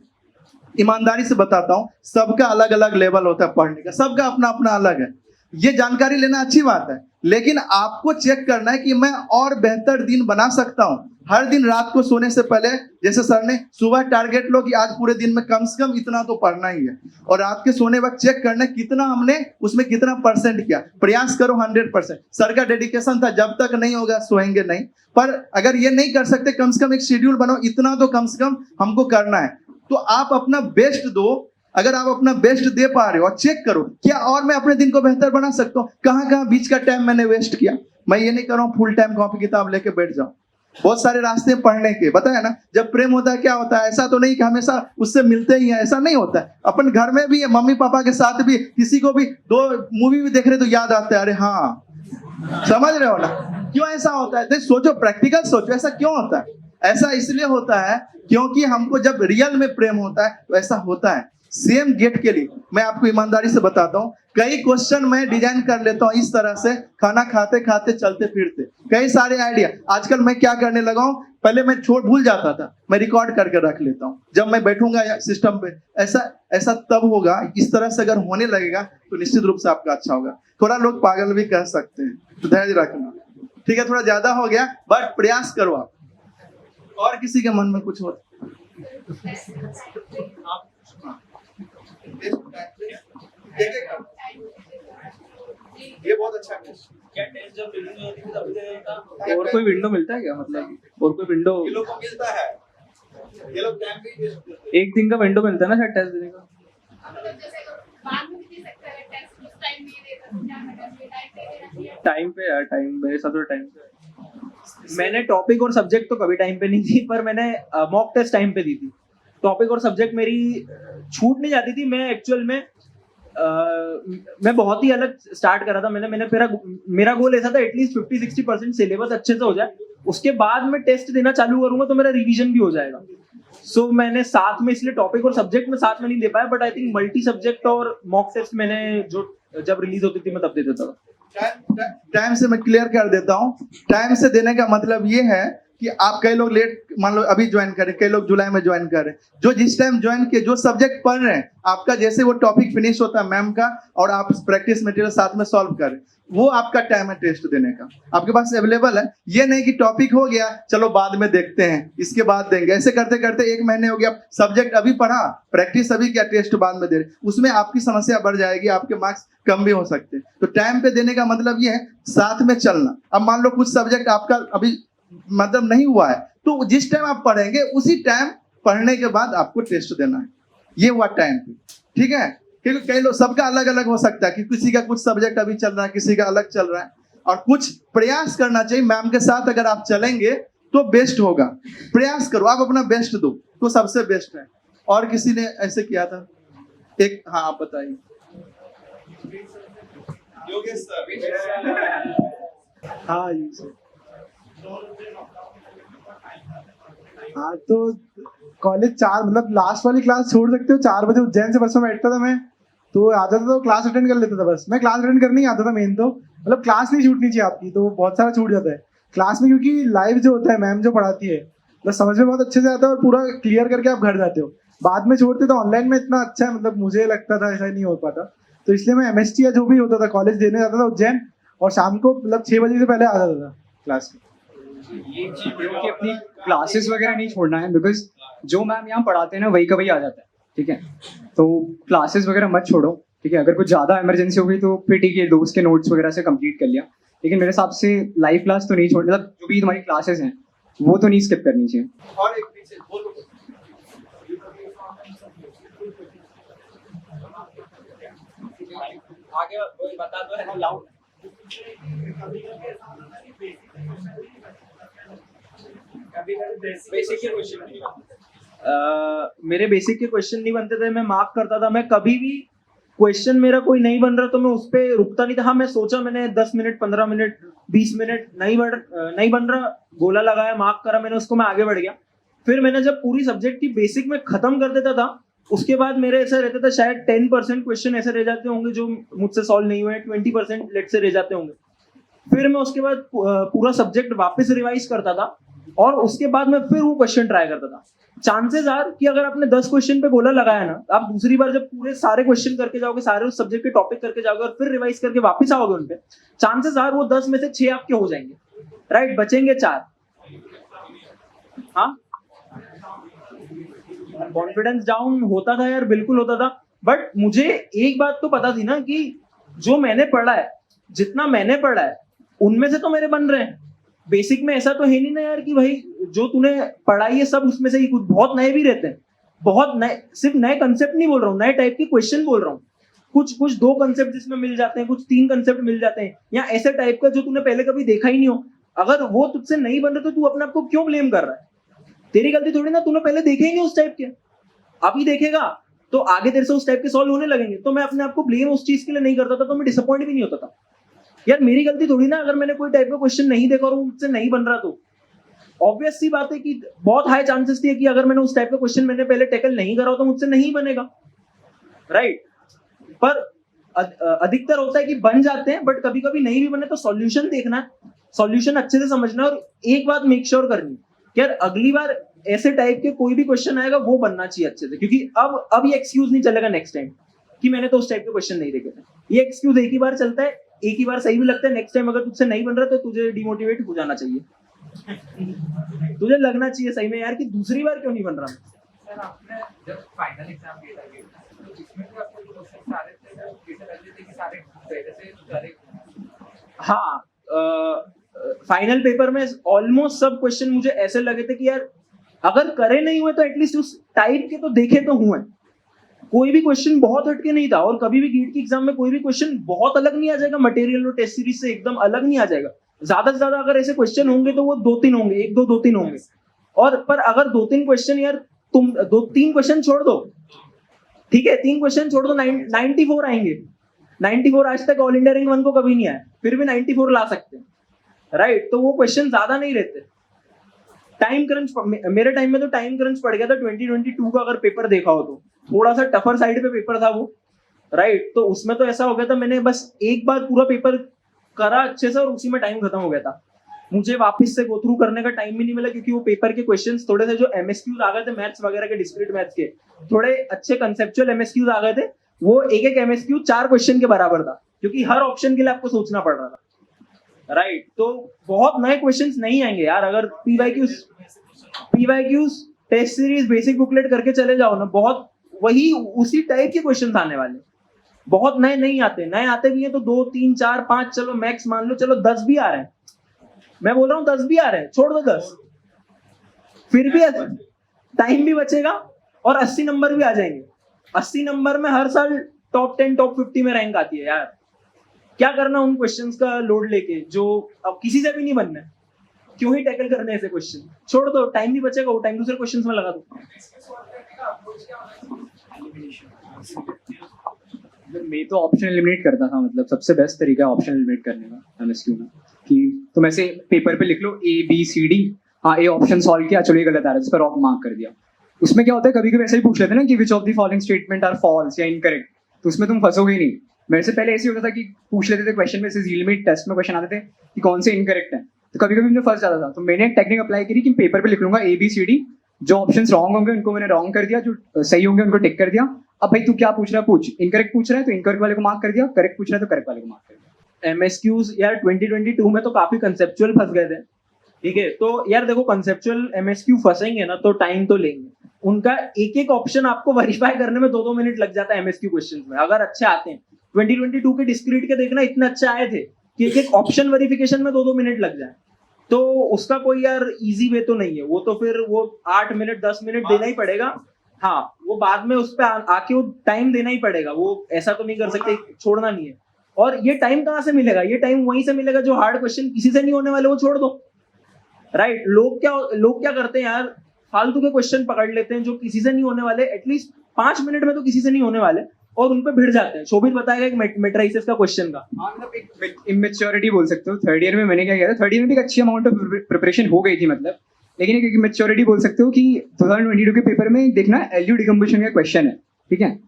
Speaker 2: ईमानदारी से बताता हूँ, सबका अलग अलग लेवल होता है पढ़ने का, सबका अपना अपना अलग है। ये जानकारी लेना अच्छी बात है, लेकिन आपको चेक करना है कि मैं और बेहतर दिन बना सकता हूँ। हर दिन रात को सोने से पहले, जैसे सर ने सुबह टारगेट लो कि आज पूरे दिन में कम से कम इतना तो पढ़ना ही है, और रात के सोने वक्त चेक करना है कितना हमने उसमें कितना परसेंट किया। प्रयास करो 100%। सर का डेडिकेशन था, जब तक नहीं होगा सोएंगे नहीं। पर अगर ये नहीं कर सकते, कम से कम एक शेड्यूल बनाओ, इतना तो कम से कम हमको करना है। तो आप अपना बेस्ट दो। अगर आप अपना बेस्ट दे पा रहे हो और चेक करो क्या और मैं अपने दिन को बेहतर बना सकता हूँ, कहाँ बीच का टाइम मैंने वेस्ट किया। मैं ये नहीं कर रहा हूँ फुल टाइम कॉपी किताब लेके बैठ जाऊं। बहुत सारे रास्ते पढ़ने के, बताया ना, जब प्रेम होता है क्या होता है, ऐसा तो नहीं कि हमेशा उससे मिलते ही है, ऐसा नहीं होता है। अपन घर में भी, मम्मी पापा के साथ भी, किसी को भी 2 मूवी भी देख रहे तो याद आता है, अरे हाँ, समझ रहे हो ना। क्यों ऐसा होता है? तो सोचो, प्रैक्टिकल सोचो, ऐसा क्यों होता है? ऐसा इसलिए होता है क्योंकि हमको जब रियल में प्रेम होता है तो ऐसा होता है। सेम गेट के लिए मैं आपको ईमानदारी से बताता हूँ, कई क्वेश्चन मैं डिजाइन कर लेता हूँ इस तरह से, खाना खाते खाते चलते फिरते, कई सारे आइडिया। आजकल मैं क्या करने लगा हूँ, पहले मैं भूल जाता था, मैं रिकॉर्ड करके रख लेता हूँ। जब मैं बैठूंगा सिस्टम पे, ऐसा तब होगा। इस तरह से अगर होने लगेगा तो निश्चित रूप से आपका अच्छा होगा। थोड़ा लोग पागल भी कह सकते हैं, तो धैर्य रखना, ठीक है। थोड़ा ज्यादा हो गया, बट प्रयास करो आप। और किसी के मन में कुछ हो? ये बहुत अच्छा है।
Speaker 3: क्या टेस्ट जब रिलीज होती थी तब देता था? और कोई विंडो मिलता है क्या, मतलब और कोई विंडो?
Speaker 2: ये लोग को मिलता है, ये लोग टाइम भी टेस्ट करते हैं।
Speaker 3: एक दिन का विंडो मिलता है ना शायद टेस्ट देने का? टाइम पे यार, टाइम मेरे साथ तो टाइम पे। मैंने टॉपिक और सब्जेक्ट तो कभी टाइम पे नहीं दी, पर मैंने मॉक टेस्ट टाइम पे दी थी। टॉपिक और सब्जेक्ट मेरी छूट नहीं जाती थी। मैं एक्चुअल में मैं बहुत ही अलग स्टार्ट करा था। मेरा गोल ऐसा था एटलीस्ट 50-60% सिलेबस अच्छे से हो जाए, उसके बाद मैं टेस्ट देना चालू करूंगा तो मेरा रिवीजन भी हो जाएगा। सो मैंने साथ में, इसलिए टॉपिक और सब्जेक्ट में साथ में नहीं दे पाया, but I think multi subject और मॉक टेस्ट मैंने जो जब रिलीज होती थी मैं तब दे देता था।
Speaker 2: टाइम से मैं क्लियर कर देता हूँ। टाइम से देने का मतलब ये है कि आप, कई लोग लेट, मान लो अभी ज्वाइन करें, कई लोग जुलाई में ज्वाइन कर रहे हैं, जो जिस टाइम ज्वाइन किए, जो सब्जेक्ट पढ़ रहे हैं, आपका जैसे वो टॉपिक फिनिश होता है मैम का और आप प्रैक्टिस मटेरियल साथ में सॉल्व करें, वो आपका टाइम है टेस्ट देने का, आपके पास अवेलेबल है। ये नहीं कि टॉपिक हो गया चलो बाद में देखते हैं, इसके बाद देंगे, ऐसे करते करते 1 महीने हो गया, सब्जेक्ट अभी पढ़ा, प्रैक्टिस अभी क्या, टेस्ट बाद में दे रहे, उसमें आपकी समस्या बढ़ जाएगी, आपके मार्क्स कम भी हो सकते हैं। तो टाइम पे देने का मतलब ये है साथ में चलना। अब मान लो कुछ सब्जेक्ट आपका अभी मतलब नहीं हुआ है, तो जिस टाइम आप पढ़ेंगे उसी टाइम पढ़ने के बाद आपको टेस्ट देना है, ये हुआ टाइम पे, ठीक है। क्योंकि कई लोग, सबका अलग अलग हो सकता है कि किसी का कुछ सब्जेक्ट अभी चल रहा है, किसी का अलग चल रहा है, और कुछ प्रयास करना चाहिए। मैम के साथ अगर आप चलेंगे तो बेस्ट होगा। प्रयास करो, आप अपना बेस्ट दो तो सबसे बेस्ट है। और किसी ने ऐसे किया था एक, हाँ आप बताइए। योगेश सर।
Speaker 6: हाँ जी सर। हाँ तो कॉलेज 4, मतलब लास्ट वाली क्लास छोड़ सकते हो, 4 बजे उज्जैन से बस में बैठता था मैं, तो आता था तो क्लास अटेंड कर लेता था। बस मैं क्लास अटेंड करने ही आता था मेन तो, मतलब क्लास नहीं छूटनी चाहिए आपकी, तो बहुत सारा छूट जाता है क्लास में, क्योंकि लाइव जो होता है मैम जो पढ़ाती है, मतलब समझ में बहुत अच्छे से आता है और पूरा क्लियर करके आप घर जाते हो। बाद में छोड़ते तो ऑनलाइन में इतना अच्छा है, मतलब मुझे लगता था ऐसा नहीं हो पाता, तो इसलिए मैं MST या जो भी होता था कॉलेज देने जाता था उज्जैन, और शाम को मतलब 6 बजे से पहले आ जाता था क्लास में।
Speaker 4: ये चीज कि अपनी क्लासेस वगैरह नहीं छोड़ना है, बिकॉज जो मैम यहाँ पढ़ाते हैं ना वही का वही आ जाता है, ठीक है। तो क्लासेस वगैरह मत छोड़ो, ठीक है। अगर कुछ ज़्यादा इमरजेंसी हो गई तो फिर ठीक है, दोस्त के नोट्स वगैरह से कंप्लीट कर लिया, लेकिन मेरे हिसाब से लाइव क्लास तो नहीं छोड़, मतलब जो भी तुम्हारी क्लासेस हैं वो तो नहीं स्किप करनी चाहिए।
Speaker 2: और एक पीछे बोलो,
Speaker 3: आगे कोई बता दो है लाउड। बेसिक के क्वेश्चन नहीं मेरे बेसिक के क्वेश्चन नहीं बनते थे, मैं मार्क करता था। मैं कभी भी क्वेश्चन मेरा कोई नहीं बन रहा तो मैं उस पर रुकता नहीं था। हाँ, मैं सोचा, मैंने 10 मिनट, 15 मिनट, 20 मिनट नहीं बन रहा, गोला लगाया, मार्क करा मैंने उसको, मैं आगे बढ़ गया। फिर मैंने जब पूरी सब्जेक्ट की बेसिक में खत्म कर देता था, उसके बाद मेरे ऐसा रहता था शायद 10% क्वेश्चन ऐसे रह जाते होंगे जो मुझसे सॉल्व नहीं हुए, 20% लेट से रह जाते होंगे। फिर मैं उसके बाद पूरा सब्जेक्ट वापस रिवाइज करता था और उसके बाद मैं फिर वो क्वेश्चन ट्राई करता था। चांसेस आर कि अगर आपने 10 क्वेश्चन पे गोला लगाया ना, आप दूसरी बार जब पूरे सारे क्वेश्चन करके जाओगे, सारे उस सब्जेक्ट के टॉपिक करके जाओगे और फिर रिवाइज करके वापस आओगे उन पे, चांसेस आर वो 10 में से 6 आपके हो जाएंगे, राइट, बचेंगे 4। हाँ, कॉन्फिडेंस डाउन होता था यार, बिल्कुल होता था। बट मुझे एक बात तो पता थी ना कि जो मैंने पढ़ा है, जितना मैंने पढ़ा है, उनमें से तो मेरे बन रहे हैं। बेसिक में ऐसा तो है नहीं ना यार कि भाई जो तूने पढ़ाई है सब उसमें से ही, कुछ बहुत नए भी रहते हैं, बहुत नए, सिर्फ नए कंसेप्ट नहीं बोल रहा हूँ, नए टाइप के क्वेश्चन बोल रहा हूँ। कुछ 2 कंसेप्ट जिसमें मिल जाते हैं, कुछ 3 कंसेप्ट मिल जाते हैं, या ऐसे टाइप का जो तूने पहले कभी देखा ही नहीं हो। अगर वो तुझसे नहीं बन रहे तो तू अपने आप को क्यों ब्लेम कर रहा है? तेरी गलती थोड़ी ना, तूने पहले देखे ही नहीं उस टाइप के, अभी देखेगा तो आगे तेरे से उस टाइप के सॉल्व होने लगेंगे। तो मैं अपने आप को ब्लेम उस चीज के लिए नहीं करता था, तो मैं डिसअपॉइंट भी नहीं होता था। यार मेरी गलती थोड़ी ना, अगर मैंने कोई टाइप का क्वेश्चन नहीं देखा और मुझसे नहीं बन रहा तो ऑब्वियस सी बात है कि बहुत हाई चांसेस थी कि अगर मैंने उस टाइप का क्वेश्चन मैंने पहले टैकल नहीं करा तो मुझसे नहीं बनेगा, राइट। पर अधिकतर होता है कि बन जाते हैं, बट कभी कभी नहीं भी बने तो सॉल्यूशन देखना है, सॉल्यूशन अच्छे से समझना है, और एक बात मेक श्योर करनी कि यार अगली बार ऐसे टाइप के कोई भी क्वेश्चन आएगा वो बनना चाहिए अच्छे से, क्योंकि अब ये एक्सक्यूज नहीं चलेगा नेक्स्ट टाइम कि मैंने तो उस टाइप के क्वेश्चन नहीं देखे थे। ये एक्सक्यूज एक ही बार चलता है, एक ही बार सही भी लगता है। नेक्स्ट टाइम अगर तुझसे नहीं बन रहा तो तुझे डिमोटिवेट हो जाना चाहिए, तुझे लगना चाहिए सही में यार कि दूसरी बार क्यों नहीं बन रहा।
Speaker 8: सर आपने जब फाइनल एग्जाम दिया था तो इसमें भी आपको क्वेश्चन सारे कैसे लगे थे कि सारे पहले से करेक्ट?
Speaker 3: हाँ, फाइनल पेपर में ऑलमोस्ट सब क्वेश्चन मुझे ऐसे लगे थे कि यार अगर करे नहीं हुए तो एटलीस्ट उस टाइप के तो देखे तो हुए। कोई भी क्वेश्चन बहुत हटके नहीं था, और कभी भी गेट की एग्जाम में कोई भी क्वेश्चन बहुत अलग नहीं आ जाएगा मटेरियल और टेस्ट सीरीज से, एकदम अलग नहीं आ जाएगा। ज्यादा से ज्यादा अगर ऐसे क्वेश्चन होंगे तो वो 2-3 होंगे, 1-2 होंगे। और पर अगर 2-3 क्वेश्चन, यार तुम 2-3 क्वेश्चन छोड़ दो, ठीक है, 3 क्वेश्चन छोड़ दो, 94 आएंगे। 94 आज तक ऑल इंडिया रैंक 1 को कभी नहीं आया, फिर भी 94 ला सकते हैं, राइट। तो वो क्वेश्चन ज्यादा नहीं रहते। टाइम क्रंच, मेरे टाइम में तो टाइम क्रंच पड़ गया था। 2022 का अगर पेपर देखा हो तो थोड़ा सा टफर साइड पे पेपर था वो, राइट। तो उसमें तो ऐसा हो गया था, मैंने बस एक बार पूरा पेपर करा अच्छे से और उसी में टाइम खत्म हो गया था। मुझे वापस से गो थ्रू करने का टाइम भी नहीं मिला, क्योंकि वो पेपर के क्वेश्चंस थोड़े से जो एमएसक्यूज आ गए थे मैथ्स वगैरह के, डिस्क्रीट मैथ्स के थोड़े अच्छे कंसेप्चुअल एमएसक्यूज आ गए थे। वो एक एमएसक्यू 4 क्वेश्चन के बराबर था, क्योंकि हर ऑप्शन के लिए आपको सोचना पड़ रहा था, राइट। तो बहुत नए क्वेश्चंस नहीं आएंगे यार अगर PYQs test series basic booklet करके चले जाओ ना, बहुत वही उसी टाइप के क्वेश्चंस आने वाले। बहुत नए नहीं आते, नए आते भी हैं तो 2, 3, 4, 5 चलो मैक्स मान लो, चलो 10 भी आ रहे हैं। मैं बोल रहा हूँ 10 भी आ रहे हैं, छोड़ दो 10, फिर भी टाइम भी बचेगा और 80 नंबर भी आ जाएंगे। 80 नंबर में हर साल टॉप 10 टॉप 50 में रैंक आती है यार। क्या करना उन क्वेश्चंस का लोड लेके जो अब किसी से भी नहीं बनना है, क्यों ही टैकल करने ऐसे क्वेश्चन, छोड़ दो, टाइम भी बचेगा, वो टाइम दूसरे क्वेश्चंस में लगा दो।
Speaker 4: मैं तो ऑप्शन एलिमिनेट करता था, मतलब सबसे बेस्ट तरीका है ऑप्शन एलिमिनेट करने का एमएसक्यू में, कि तुम ऐसे पेपर पे लिख लो ABCD, हाँ ए ऑप्शन सॉल्व किया, चलो ये गलत आ रहा है, इस पर ऑफ मार्क कर दिया। उसमें क्या होता है, कभी कभी ऐसे ही पूछ लेते हैं ना कि which of the following statement are false या इनकरेक्ट, तो उसमें तुम फंसोगे ही नहीं। मेरे से पहले ऐसे होता था कि पूछ लेते थे क्वेश्चन में से, जील में टेस्ट में क्वेश्चन आते थे कि कौन से इनकरेक्ट है, तो कभी कभी मुझे फंस जाता था। तो मैंने एक टेक्निक अप्लाई करी कि पेपर पे लिख लूंगा ABCD, जो ऑप्शंस रॉन्ग होंगे उनको मैंने रॉन्ग कर दिया, जो सही होंगे उनको टिक कर दिया। अब भाई तू क्या पूछ रहा है पूछ, इनकरेक्ट पूछ रहा है तो इनकरेक्ट वाले को मार्क कर दिया, करेक्ट पूछ रहा है तो करेक्ट वाले को मार्क कर दिया।
Speaker 3: एमएसक्यूज यार 2022 में तो काफी कंसेप्चुअल फंस गए थे, ठीक है। तो यार देखो कंसेप्चुअल एमएसक्यू फंसेंगे ना तो टाइम तो लेंगे, उनका एक एक ऑप्शन आपको वेरीफाई करने में 2-2 मिनट लग जाता है एमएसक्यू क्वेश्चंस में, अगर अच्छे आते हैं। 2022 के डिस्क्रीट के देखना इतने अच्छे आए थे कि एक एक ऑप्शन वेरिफिकेशन में 2-2 मिनट लग जाए, तो उसका कोई यार इजी वे तो नहीं है। वो तो फिर वो 8 मिनट 10 मिनट देना ही पड़ेगा, हाँ वो बाद में उस पर आके वो टाइम देना ही पड़ेगा, वो ऐसा तो नहीं कर सकते, छोड़ना नहीं है। और ये टाइम कहाँ से मिलेगा, ये टाइम वहीं से मिलेगा जो हार्ड क्वेश्चन किसी से नहीं होने वाले वो छोड़ दो, राइट। लोग क्या करते हैं यार, फालतू के क्वेश्चन पकड़ लेते हैं जो किसी से नहीं होने वाले, एटलीस्ट 5 मिनट में तो किसी से नहीं होने वाले, और उन पे भिड़ जाते हैं। शोभित बताएगा एक मेट्राइसिस का क्वेश्चन का।
Speaker 4: हाँ मतलब एक इमेच्योरिटी बोल सकते हो। थर्ड ईयर में मैंने क्या किया था, थर्ड ईयर में भी एक अच्छी अमाउंट ऑफ प्रिपरेशन हो गई थी मतलब, लेकिन एक इमेच्योरिटी बोल सकते हो कि 2022 के पेपर में देखना एलयू डिकम्पोजिशन का क्वेश्चन है, ठीक है,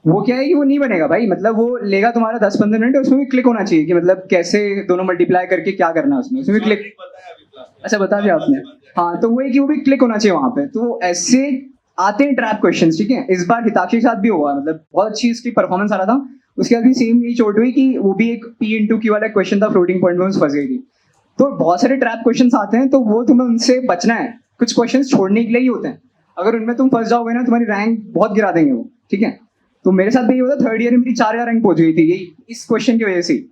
Speaker 4: वो क्या है कि वो नहीं बनेगा भाई, मतलब वो लेगा तुम्हारा 10-15 मिनट, उसमें भी क्लिक होना चाहिए कि मतलब कैसे दोनों मल्टीप्लाई करके क्या करना है उसमें भी क्लिक। अच्छा बता दिया आपने। हाँ तो वो है कि वो भी क्लिक होना चाहिए वहां पे। तो ऐसे आते हैं ट्रैप क्वेश्चंस, ठीक है। इस बार हिताक्षी के साथ भी हुआ, मतलब बहुत अच्छी इसकी परफॉर्मेंस आ रहा था, उसके बाद भी सेम यही चोट हुई कि वो भी एक P/Q वाला क्वेश्चन था, फ्लोटिंग पॉइंट में फंस गई थी। तो बहुत सारे ट्रैप क्वेश्चंस आते हैं, तो वो तुम्हें उनसे बचना है। कुछ क्वेश्चंस छोड़ने के लिए ही होते हैं, अगर उनमें तुम फंस जाओगे ना तुम्हारी रैंक बहुत गिरा देंगे वो, ठीक है। तो मेरे साथ भी ये होता, थर्ड ईयर में मेरी 4000 रैंक पहुंच गई थी यही इस क्वेश्चन की वजह से,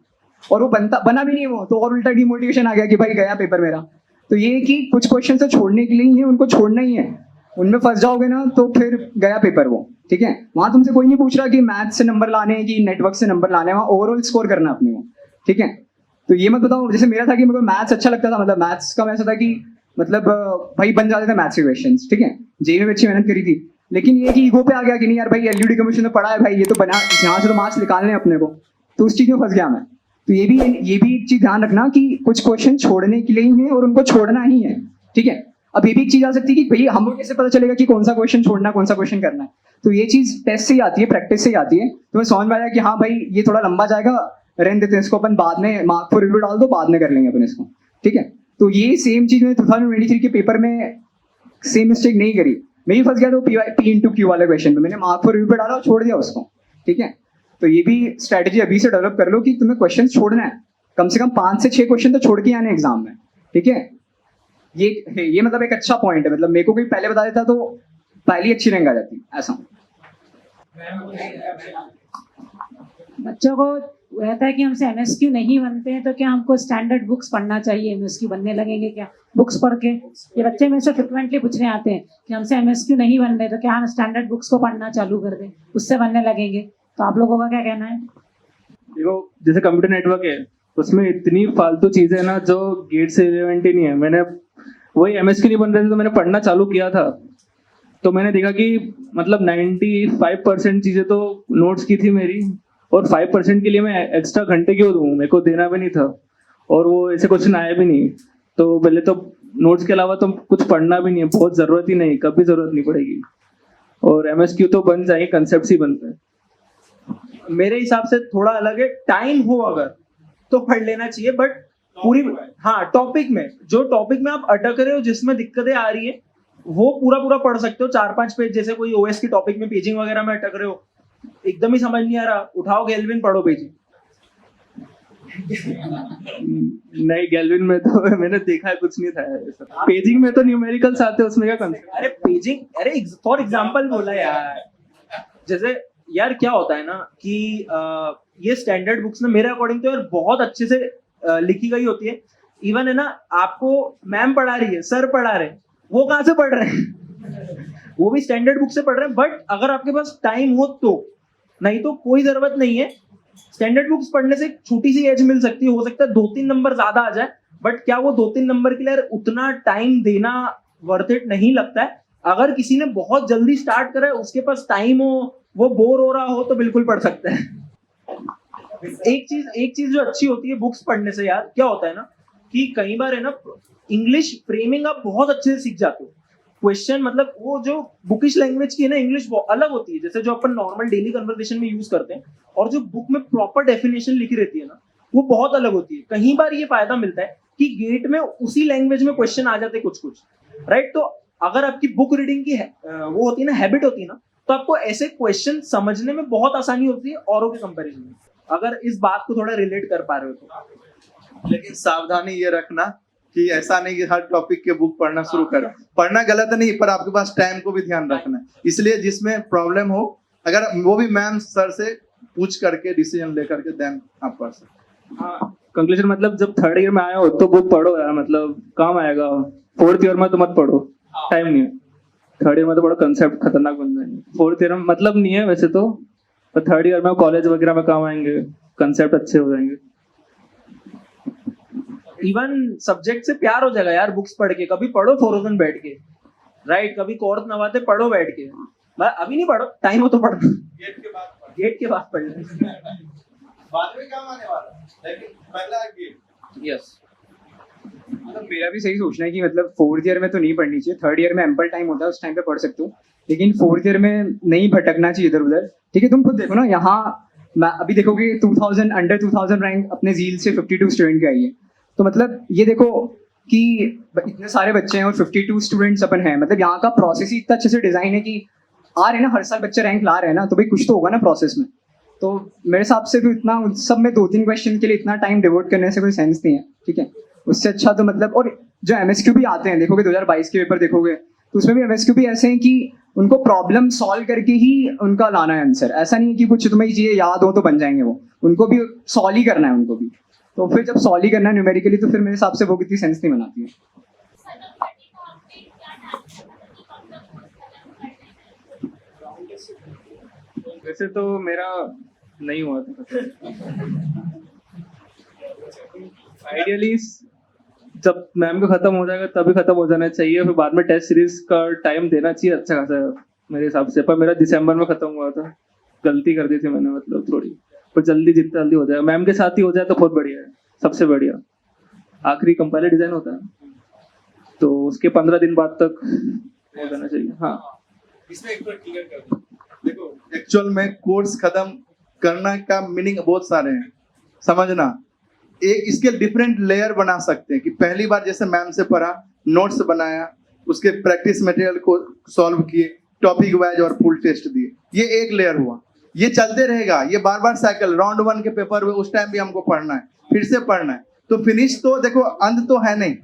Speaker 4: और वो बना भी नहीं वो, तो और उल्टा डिमोटिवेशन आ गया कि भाई गया पेपर मेरा। तो ये कि कुछ क्वेश्चन से छोड़ने के लिए ही है, उनको छोड़ना ही है। उनमें फंस जाओगे ना तो फिर गया पेपर वो, ठीक है। वहां तुमसे कोई नहीं पूछ रहा कि मैथ से नंबर लाने हैं कि नेटवर्क से नंबर लाने हैं, वहाँ ओवरऑल स्कोर करना है अपने को, ठीक है। तो ये मत बताओ, जैसे मेरा था कि मेरे को मैथ्स अच्छा लगता था, मतलब मैथ्स का ऐसा था कि मतलब भाई बन जाते थे मैथ्स के क्वेश्चंस, ठीक है। जेईई में अच्छी मेहनत करी थी, लेकिन ये कि ईगो पे आ गया कि नहीं यार भाई एलयू डिकम्पोजिशन में पढ़ा है भाई, ये तो बना, यहाँ से तो मार्क्स निकालने हैं अपने को, तो उस चीज में फंस गया मैं। तो ये भी एक चीज ध्यान रखना कि कुछ क्वेश्चन छोड़ने के लिए ही है और उनको छोड़ना ही है, ठीक है। अब ये भी एक चीज आ सकती है कि भाई हमको कैसे पता चलेगा कि कौन सा क्वेश्चन छोड़ना कौन सा क्वेश्चन करना है। तो ये चीज टेस्ट से ही आती है, प्रैक्टिस से ही आती है। तो मैं समझ में आया कि हाँ भाई ये थोड़ा लंबा जाएगा, रहने देते हैं इसको, अपन बाद में मार्क फॉर रिव्यू डाल दो, बाद में कर लेंगे अपन इसको, ठीक है। तो ये सेम चीज मैंने 2023 के पेपर में सेम मिस्टेक नहीं करी, मैं ही फंस गया था P/Q वाले क्वेश्चन में, मैंने मार्क फॉर रिव्यू पे डाला और छोड़ दिया उसको, ठीक है। तो ये भी स्ट्रैटेजी अभी से डेवलप कर लो कि तुम्हें क्वेश्चन छोड़ना है, कम से कम 5 से 6 क्वेश्चन तो छोड़ के आने एग्जाम में, ठीक है। ये मतलब एक अच्छा पॉइंट है, मतलब मेरे को कोई पहले बता देता तो पहली अच्छी रैंक आ जाती, ऐसा।
Speaker 1: बच्चों को रहता है कि हमसे एमएसक्यू नहीं बनते हैं, तो क्या हमको स्टैंडर्ड बुक्स पढ़ना चाहिए, एमएसक्यू बनने लगेंगे क्या बुक्स पढ़ के? ये बच्चे में से फ्रिक्वेंटली पूछने आते हैं कि हमसे एमएसक्यू नहीं बन रहे, तो क्या हम स्टैंडर्ड बुक्स को पढ़ना चालू कर दें, उससे बनने लगेंगे? तो आप लोगों का क्या कहना है?
Speaker 5: देखो जैसे कंप्यूटर नेटवर्क है, उसमें इतनी फालतू चीजें हैं ना जो गेट से रिलेवेंट ही नहीं है। मैंने वही एमएसक्यू नहीं बन रहे थे तो मैंने पढ़ना चालू किया था, तो मैंने देखा कि मतलब 95% चीजें तो नोट्स की थी मेरी, और 5% के लिए मैं एक्स्ट्रा घंटे क्यों दूं, मेरे को देना भी नहीं था, और वो ऐसे क्वेश्चन आया भी नहीं। तो पहले तो नोट्स के अलावा तो कुछ पढ़ना भी नहीं है, बहुत जरूरत ही नहीं, कभी जरूरत नहीं पड़ेगी। और एमएसक्यू तो बन जाएंगे, कंसेप्ट ही बनते हैं।
Speaker 3: मेरे हिसाब से थोड़ा अलग है, टाइम हो अगर तो पढ़ लेना चाहिए, बट पूरी, हाँ टॉपिक में, जो टॉपिक में आप अटक रहे हो, जिसमें दिक्कतें आ रही है, वो पूरा पढ़ सकते हो। 4-5 पेज, जैसे कोई ओएस की टॉपिक में पेजिंग वगैरह में अटक रहे हो, एकदम ही समझ नहीं आ रहा, उठाओ गेल्विन पढ़ो पेजिंग।
Speaker 5: नहीं गैल्विन में तो मैंने देखा है कुछ नहीं था ऐसा। पेजिंग में तो न्यूमेरिकल्स आते हैं, उसमें क्या कंसेप्ट?
Speaker 3: अरे पेजिंग, अरे फॉर एग्जांपल बोला यार, जैसे यार क्या होता है ना कि ये स्टैंडर्ड बुक्स में मेरे अकॉर्डिंग तो यार बहुत अच्छे से लिखी गई होती है। इवन है ना, आपको मैम पढ़ा रही है, सर पढ़ा रहे हैं, वो कहाँ से पढ़ रहे हैं? वो भी स्टैंडर्ड बुक से पढ़ रहे हैं। बट अगर आपके पास टाइम हो तो, नहीं तो कोई जरूरत नहीं है। स्टैंडर्ड बुक्स पढ़ने से छोटी सी एज मिल सकती है, हो सकता है 2-3 नंबर ज्यादा आ जाए, बट क्या वो 2-3 नंबर के लिए उतना टाइम देना वर्थ इट नहीं लगता है। अगर किसी ने बहुत जल्दी स्टार्ट करा है, उसके पास टाइम हो, वो बोर हो रहा हो, तो बिल्कुल पढ़ सकता है। एक चीज जो अच्छी होती है बुक्स पढ़ने से यार, क्या होता है ना कि कई बार है ना, इंग्लिश फ्रेमिंग आप बहुत अच्छे से सीख जाते हो। क्वेश्चन मतलब वो जो बुकिश लैंग्वेज की है ना, इंग्लिश अलग होती है, जैसे जो अपन नॉर्मल डेली कन्वर्सेशन में यूज करते हैं, और जो बुक में प्रॉपर डेफिनेशन लिखी रहती है ना, वो बहुत अलग होती है। कई बार ये फायदा मिलता है कि गेट में उसी लैंग्वेज में क्वेश्चन आ जाते हैं कुछ, राइट। तो अगर आपकी बुक रीडिंग की वो होती है ना, हैबिट होती है ना, तो आपको ऐसे क्वेश्चन समझने में बहुत आसानी होती है औरों के कंपैरिजन में, अगर इस बात को थोड़ा रिलेट कर पा रहे हो तो।
Speaker 2: लेकिन सावधानी ये रखना कि ऐसा नहीं कि हर टॉपिक के बुक पढ़ना शुरू कर, पढ़ना गलत नहीं, पर आपके पास टाइम को भी ध्यान रखना है। इसलिए जिसमें प्रॉब्लम हो, अगर वो भी मैम सर से पूछ करके डिसीजन लेकर के देन आप पढ़ सकते।
Speaker 5: हाँ कंक्लूजन मतलब जब थर्ड ईयर में आए हो तो बुक पढ़ो यार, मतलब काम आएगा। फोर्थ ईयर में तो मत पढ़ो, टाइम नहीं है। थर्ड ईयर में तो बड़ा कंसेप्ट खतरनाक बन जाएंगे। फोर्थ ईयर में मतलब नहीं है वैसे तो, पर थर्ड ईयर में कॉलेज वगैरह में काम आएंगे, कंसेप्ट अच्छे हो जाएंगे।
Speaker 3: इवन सब्जेक्ट से प्यार हो जाएगा यार बुक्स पढ़ के। कभी पढ़ो फोरोजन बैठ के, राइट, कभी कोर्स नवाते पढ़ो बैठ के। अभी नहीं पढ़ो, टाइम हो तो पढ़ो। गेट के बाद पढ़ना।
Speaker 2: बाद में काम आने वाला लेकिन पहला गेट।
Speaker 3: यस,
Speaker 4: मतलब मेरा भी सही सोचना है कि मतलब फोर्थ ईयर में तो नहीं पढ़नी चाहिए, थर्ड ईयर में एम्पल टाइम होता है, उस टाइम पे पढ़ सकते हो, लेकिन फोर्थ ईयर में नहीं भटकना चाहिए इधर उधर। ठीक है, तुम खुद देखो ना, यहाँ अभी देखोगे 2000 अंडर 2000 रैंक अपने जील से 52 स्टूडेंट की आई है। तो मतलब ये देखो कि इतने सारे बच्चे हैं और 52 स्टूडेंट्स अपन हैं, मतलब यहाँ का प्रोसेस ही इतना अच्छे से डिजाइन है कि आ रहे हैं ना, हर साल बच्चे रैंक ला रहे हैं ना, तो भाई कुछ तो होगा ना प्रोसेस में। तो मेरे हिसाब से तो इतना उन सब में 2-3 क्वेश्चन के लिए इतना टाइम डिवोट करने से कोई सेंस नहीं है। ठीक है, उससे अच्छा तो मतलब, और जो MSQ भी आते हैं देखोगे 2022 के पेपर देखोगे तो उसमें भी MSQ भी ऐसे हैं कि उनको प्रॉब्लम सॉल्व करके ही उनका लाना है आंसर। ऐसा नहीं है कि कुछ तुम्हें चीजें याद हो तो बन जाएंगे, वो उनको भी सॉल्व ही करना है उनको भी। तो फिर जब सॉल्व ही करना है न्यूमेरिकली तो फिर मेरे हिसाब से वो कितनी सेंस नहीं बनाती है।
Speaker 5: वैसे तो मेरा नहीं हुआ था। आइडियली जब मैम को खत्म हो जाएगा तभी खत्म हो जाना चाहिए, फिर बाद में टेस्ट सीरीज का टाइम देना चाहिए अच्छा खासा मेरे हिसाब से। पर मेरा दिसंबर में खत्म हुआ था, गलती कर दी थी मैंने मतलब थोड़ी। पर जल्दी जितना जल्दी हो जाएगा, मैम के साथ ही हो जाए तो बहुत बढ़िया है, सबसे बढ़िया। आखिरी कंपाइलर डिजाइन होता है तो उसके 15 दिन बाद तक हो जाना चाहिए। हाँ,
Speaker 2: इसमें एक बार क्लियर कर दो। देखो एक्चुअल में कोर्स खत्म करना का मीनिंग बहुत सारे हैं, समझना। एक इसके डिफरेंट लेयर बना सकते हैं कि पहली बार जैसे मैम से पढ़ा, नोट्स बनाया, उसके प्रैक्टिस मटेरियल को सॉल्व किए, टॉपिक वाइज और फुल टेस्ट दिए, ये एक लेयर हुआ। ये चलते रहेगा, ये बार बार साइकिल। राउंड 1 के पेपर हुए उस टाइम भी हमको पढ़ना है, फिर से पढ़ना है, तो फिनिश तो देखो अंत तो है नहीं,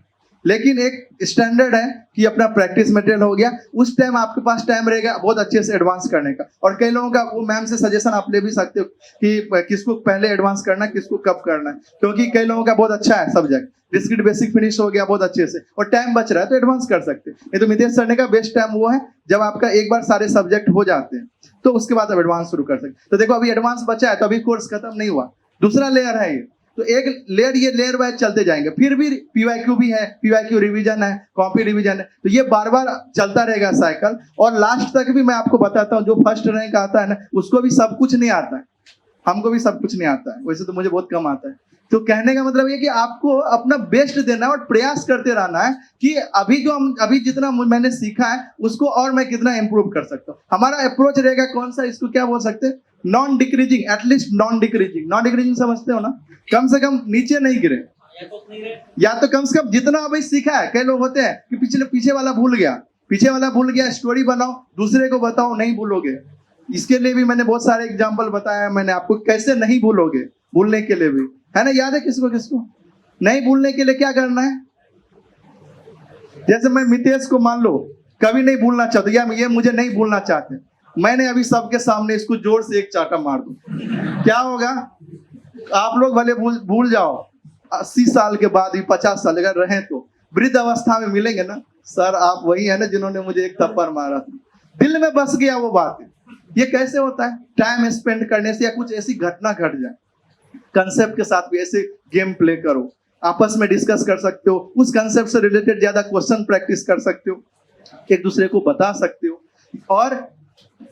Speaker 2: लेकिन एक स्टैंडर्ड है कि अपना प्रैक्टिस मटेरियल हो गया। उस टाइम आपके पास टाइम रहेगा बहुत अच्छे से एडवांस करने का। और कई लोगों का वो मैम से सजेशन आप ले भी सकते हो कि किसको पहले एडवांस करना है, किसको कब करना है, क्योंकि कई लोगों का बहुत अच्छा है सब्जेक्ट, डिस्क्रीट बेसिक फिनिश हो गया बहुत अच्छे से और टाइम बच रहा है तो एडवांस कर सकते हैं। नहीं तो मितेश सर ने का बेस्ट टाइम वो है जब आपका एक बार सारे सब्जेक्ट हो जाते हैं तो उसके बाद आप एडवांस शुरू कर सकते हैं। तो देखो अभी एडवांस बचा है तो अभी कोर्स खत्म नहीं हुआ, दूसरा लेयर है ये। तो एक लेयर, ये लेयर वाइज चलते जाएंगे। फिर भी PYQ भी है, PYQ रिवीजन है, कॉपी रिवीजन है, तो ये बार बार चलता रहेगा साइकिल। और लास्ट तक भी मैं आपको बताता हूँ, जो फर्स्ट रैंक आता है ना उसको भी सब कुछ नहीं आता है, हमको भी सब कुछ नहीं आता है, वैसे तो मुझे बहुत कम आता है। तो कहने का मतलब ये कि आपको अपना बेस्ट देना है और प्रयास करते रहना है कि अभी जितना मैंने सीखा है उसको और मैं कितना इंप्रूव कर सकता हूँ। हमारा अप्रोच रहेगा कौन सा, इसको क्या बोल सकते हैं, non decreasing, at least non decreasing. Non decreasing समझते हो ना, कम से कम नीचे नहीं गिरे, या तो कम से कम जितना अभी सीखा है। कई लोग होते हैं कि पीछे वाला भूल गया, स्टोरी बनाओ, दूसरे को बताओ, नहीं भूलोगे। इसके लिए भी मैंने बहुत सारे एग्जाम्पल बताया है मैंने आपको, कैसे नहीं भूलोगे, भूलने के लिए भी है ना। याद है किसको नहीं भूलने के लिए क्या करना है? जैसे मैं मितेश को मान लो कभी नहीं भूलना चाहता, या ये मुझे नहीं भूलना चाहते, मैंने अभी सबके सामने इसको जोर से एक चाटा मार दूं, क्या होगा? आप लोग भले भूल जाओ, 80 साल के बाद भी 50 साल अगर रहे तो वृद्ध अवस्था में मिलेंगे ना, सर आप वही है ना जिन्होंने मुझे एक थप्पड़ मारा था, दिल में बस गया वो बात। ये कैसे होता है? टाइम स्पेंड करने से, या कुछ ऐसी घटना घट जाए, कंसेप्ट के साथ भी ऐसे गेम प्ले करो, आपस में डिस्कस कर सकते हो, उस कंसेप्ट से रिलेटेड ज्यादा क्वेश्चन प्रैक्टिस कर सकते हो, एक दूसरे को बता सकते हो।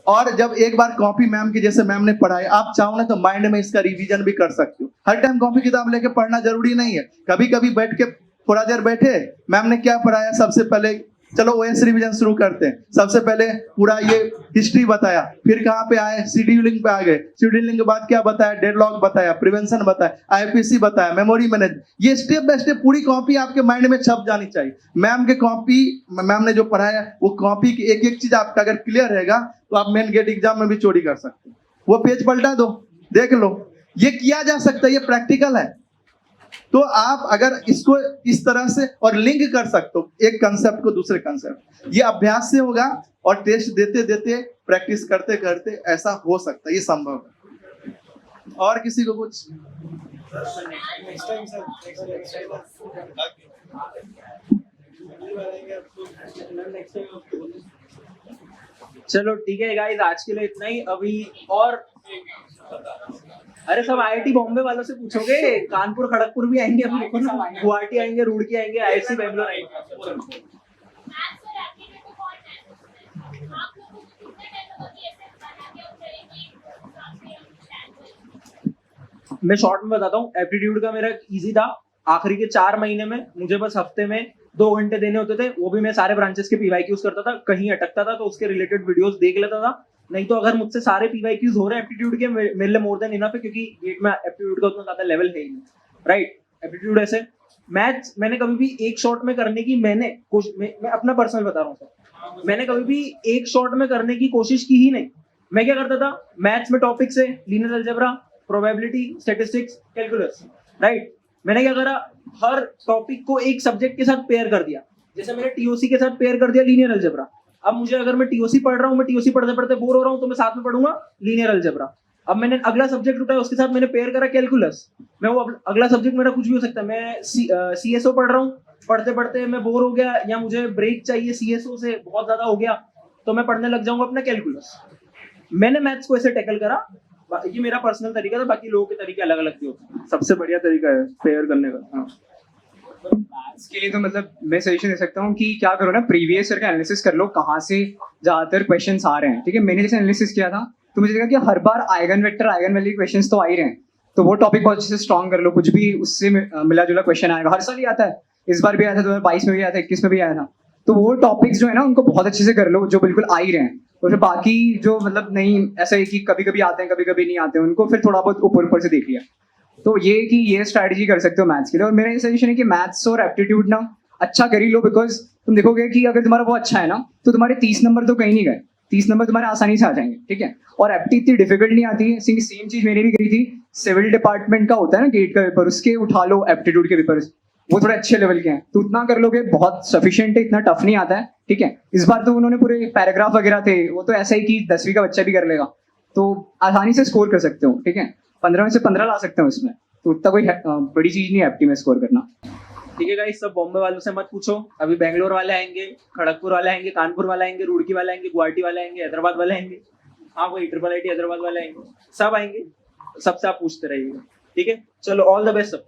Speaker 2: और जब एक बार कॉपी मैम की जैसे मैम ने पढ़ाई, आप चाहो ना तो माइंड में इसका रिवीजन भी कर सकते हो। हर टाइम कॉपी किताब लेके पढ़ना जरूरी नहीं है, कभी कभी बैठ के थोड़ा देर बैठे, मैम ने क्या पढ़ाया, सबसे पहले चलो OS रिवीजन शुरू करते हैं। सबसे पहले पूरा ये हिस्ट्री बताया, फिर कहाँ पे आए, शेड्यूलिंग पे आ गए, शेड्यूलिंग के बाद क्या बताया, डेडलॉक बताया, प्रिवेंशन बताया, IPC बताया, मेमोरी मैनेज। ये स्टेप बाय स्टेप पूरी कॉपी आपके माइंड में छप जानी चाहिए। मैम के कॉपी, मैम ने जो पढ़ाया वो कॉपी की एक एक चीज आपका अगर क्लियर रहेगा तो आप मेन गेट एग्जाम में भी चोरी कर सकते हो। वो पेज पलटा दो, देख लो, ये किया जा सकता है, ये प्रैक्टिकल है। तो आप अगर इसको इस तरह से और लिंक कर सकते हो एक कंसेप्ट को दूसरे कंसेप्ट, ये अभ्यास से होगा और टेस्ट देते देते प्रैक्टिस करते करते ऐसा हो सकता है, ये संभव है। और किसी को कुछ?
Speaker 3: चलो ठीक है गाइस, आज के लिए इतना ही। अभी और अरे सब IIT बॉम्बे वालों से पूछोगे, कानपुर खड़गपुर भी आएंगे, अभी देखो ना, गुवाहाटी आएंगे, रुड़की आएंगे, IIT बेंगलोर आएंगे। मैं शॉर्ट में बताता हूँ, एप्टीट्यूड का मेरा इजी था। आखिरी के 4 महीने में मुझे बस हफ्ते में 2 घंटे देने होते थे, वो भी मैं सारे ब्रांचेस के पीवाईक्यूज करता था, कहीं अटकता था तो उसके रिलेटेड वीडियोस देख लेता था। नहीं तो अगर मुझसे सारे पीवाईक्यूज हो रहे हैं एप्टीट्यूड के, मेरे लिए मोर देन इनफ है, क्योंकि गेट में एप्टीट्यूड का उतना ज्यादा लेवल है ही नहीं, राइट। एप्टीट्यूड ऐसे मैथ्स मैंने कभी भी एक शॉट में करने की मैं अपना पर्सनल बता रहा हूँ सर, मैंने कभी भी एक शॉट में करने की कोशिश की ही नहीं। मैं क्या करता था, मैथ्स में टॉपिक से linear algebra, probability, statistics, calculus, right. मैंने क्या करा, हर टॉपिक को एक सब्जेक्ट के साथ पेयर कर दिया। जैसे मैंने टीओसी के साथ पेयर कर दिया लीनियर अलजेब्रा। अब मुझे अगर मैं टीओसी पढ़ रहा हूँ, मैं टीओसी पढ़ते पढ़ते बोर हो रहा हूँ, तो मैं साथ में पढ़ूंगा लीनियर अलजेब्रा। अब मैंने अगला सब्जेक्ट उठाया, उसके साथ मैंने पेयर करा कैलकुलस। मैं वो अगला सब्जेक्ट मेरा कुछ भी हो सकता है, मैं सीएसओ पढ़ रहा हूँ, पढ़ते पढ़ते मैं बोर हो गया या मुझे ब्रेक चाहिए सीएसओ से, बहुत ज्यादा हो गया, तो मैं पढ़ने लग जाऊंगा अपना कैलकुलस। मैंने मैथ्स को ऐसे टैकल करा, ये मेरा पर्सनल तरीका था, बाकी लोगों के तरीके अलग अलग होते हैं।
Speaker 5: सबसे बढ़िया तरीका है पेयर करने का। हाँ।
Speaker 4: मैथ्स के लिए तो मतलब मैं सजेशन दे सकता हूँ कि क्या करो ना, प्रीवियस ईयर का एनालिसिस कर लो, कहाँ से ज्यादातर क्वेश्चंस आ रहे हैं। ठीक है, मैंने जैसे एनालिसिस किया था तो मुझे लगा कि हर बार eigen vector, eigen value questions तो आ ही रहे हैं, तो वो टॉपिक बहुत अच्छे से स्ट्रॉन्ग कर लो, कुछ भी उससे मिला जुला क्वेश्चन आएगा। हर साल ही आता है, इस बार भी आया था, 2022 में भी आया था, 21 में भी आया था। तो वो टॉपिक्स जो है ना उनको बहुत अच्छे से कर लो, जो बिल्कुल आ ही रहे हैं। और फिर बाकी जो मतलब नहीं, ऐसा है कि कभी कभी आते हैं कभी कभी नहीं आते हैं, उनको फिर थोड़ा बहुत ऊपर ऊपर से देख लिया। तो ये स्ट्रैटेजी कर सकते हो मैथ्स के लिए। और मेरा ये सजेशन है कि मैथ्स और एप्टीट्यूड ना अच्छा कर ही लो, बिकॉज तुम देखोगे कि अगर तुम्हारा वो अच्छा है ना तो तुम्हारे 30 नंबर तो कहीं नहीं गए, 30 नंबर तुम्हारे आसानी से आ जाएंगे। ठीक है, और एप्टी इतनी डिफिकल्ट नहीं आती है। सेम चीज मैंने भी करी थी, सिविल डिपार्टमेंट का होता है ना गेट का पेपर, उसके उठा लो एप्टीट्यूड के पेपर, वो थोड़े अच्छे लेवल के हैं, तो उतना कर लोगे बहुत सफिशिएंट है, इतना टफ नहीं आता है। ठीक है, इस बार तो उन्होंने पूरे पैराग्राफ वगैरह थे, वो तो ऐसा ही कि 10वीं का बच्चा भी कर लेगा, तो आसानी से स्कोर कर सकते हो। ठीक है, 15 में से 15 ला सकते हो इसमें, तो उतना कोई बड़ी चीज नहीं है एप्टी में स्कोर करना।
Speaker 3: ठीक है गाइस, सब बॉम्बे वालों से मत पूछो, अभी बेंगलोर वाले आएंगे, खड़गपुर वाले आएंगे, कानपुर वाले आएंगे, रुड़की वाले आएंगे, गुवाहाटी वाले आएंगे, हैदराबाद वाले आएंगे, हाँ वही IIIT हैदराबाद वाले आएंगे, सब आएंगे, सबसे आप पूछते रहिएगा। ठीक है, चलो ऑल द बेस्ट सब।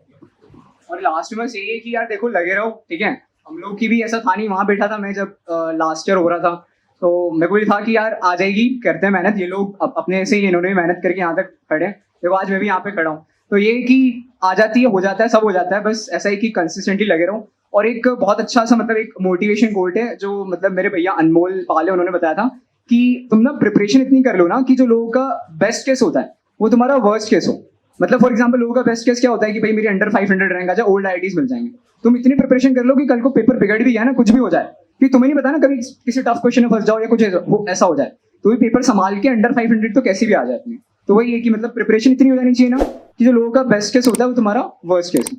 Speaker 4: और लास्ट में बस यही है कि यार देखो लगे रहो। ठीक है, हम लोग की भी ऐसा था नहीं, वहां बैठा था मैं जब लास्ट ईयर हो रहा था, तो मेरे को ये था कि यार आ जाएगी, करते हैं मेहनत, ये लोग अपने से ही इन्होंने मेहनत करके यहाँ तक खड़े हैं, देखो आज मैं भी यहाँ पे खड़ा हूँ। तो ये कि आ जाती है, हो जाता है, सब हो जाता है, बस ऐसा ही कि कंसिस्टेंटली लगे रहो। और एक बहुत अच्छा सा मतलब एक मोटिवेशन कोट है जो मतलब मेरे भैया अनमोल पाले उन्होंने बताया था कि तुम ना प्रिपरेशन इतनी कर लो ना कि जो लोगों का बेस्ट केस होता है वो तुम्हारा वर्स्ट केस हो। मतलब फॉर एग्जांपल लोगों का बेस्ट केस क्या होता है कि भाई मेरी अंडर 500 रैंक आ जाए, ओल्ड IITs मिल जाएंगे। तुम इतनी प्रिपरेशन कर लो कि कल को पेपर बिगड़ भी गया ना, कुछ भी हो जाए, कि तुम्हें नहीं पता ना कभी किसी टफ क्वेश्चन में फंस जाओ या कुछ ऐसा हो जाए, तो ये पेपर संभाल के अंडर 500 तो कैसे भी आ जाए। तो वही है कि मतलब प्रिपरेशन इतनी हो जानी चाहिए ना कि जो लोगों का बेस्ट केस होता है वो तुम्हारा वर्स्ट केस हो।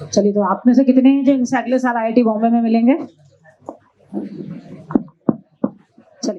Speaker 1: चलिए, तो आप में से कितने हैं जो इनसे अगले साल IIT बॉम्बे में मिलेंगे?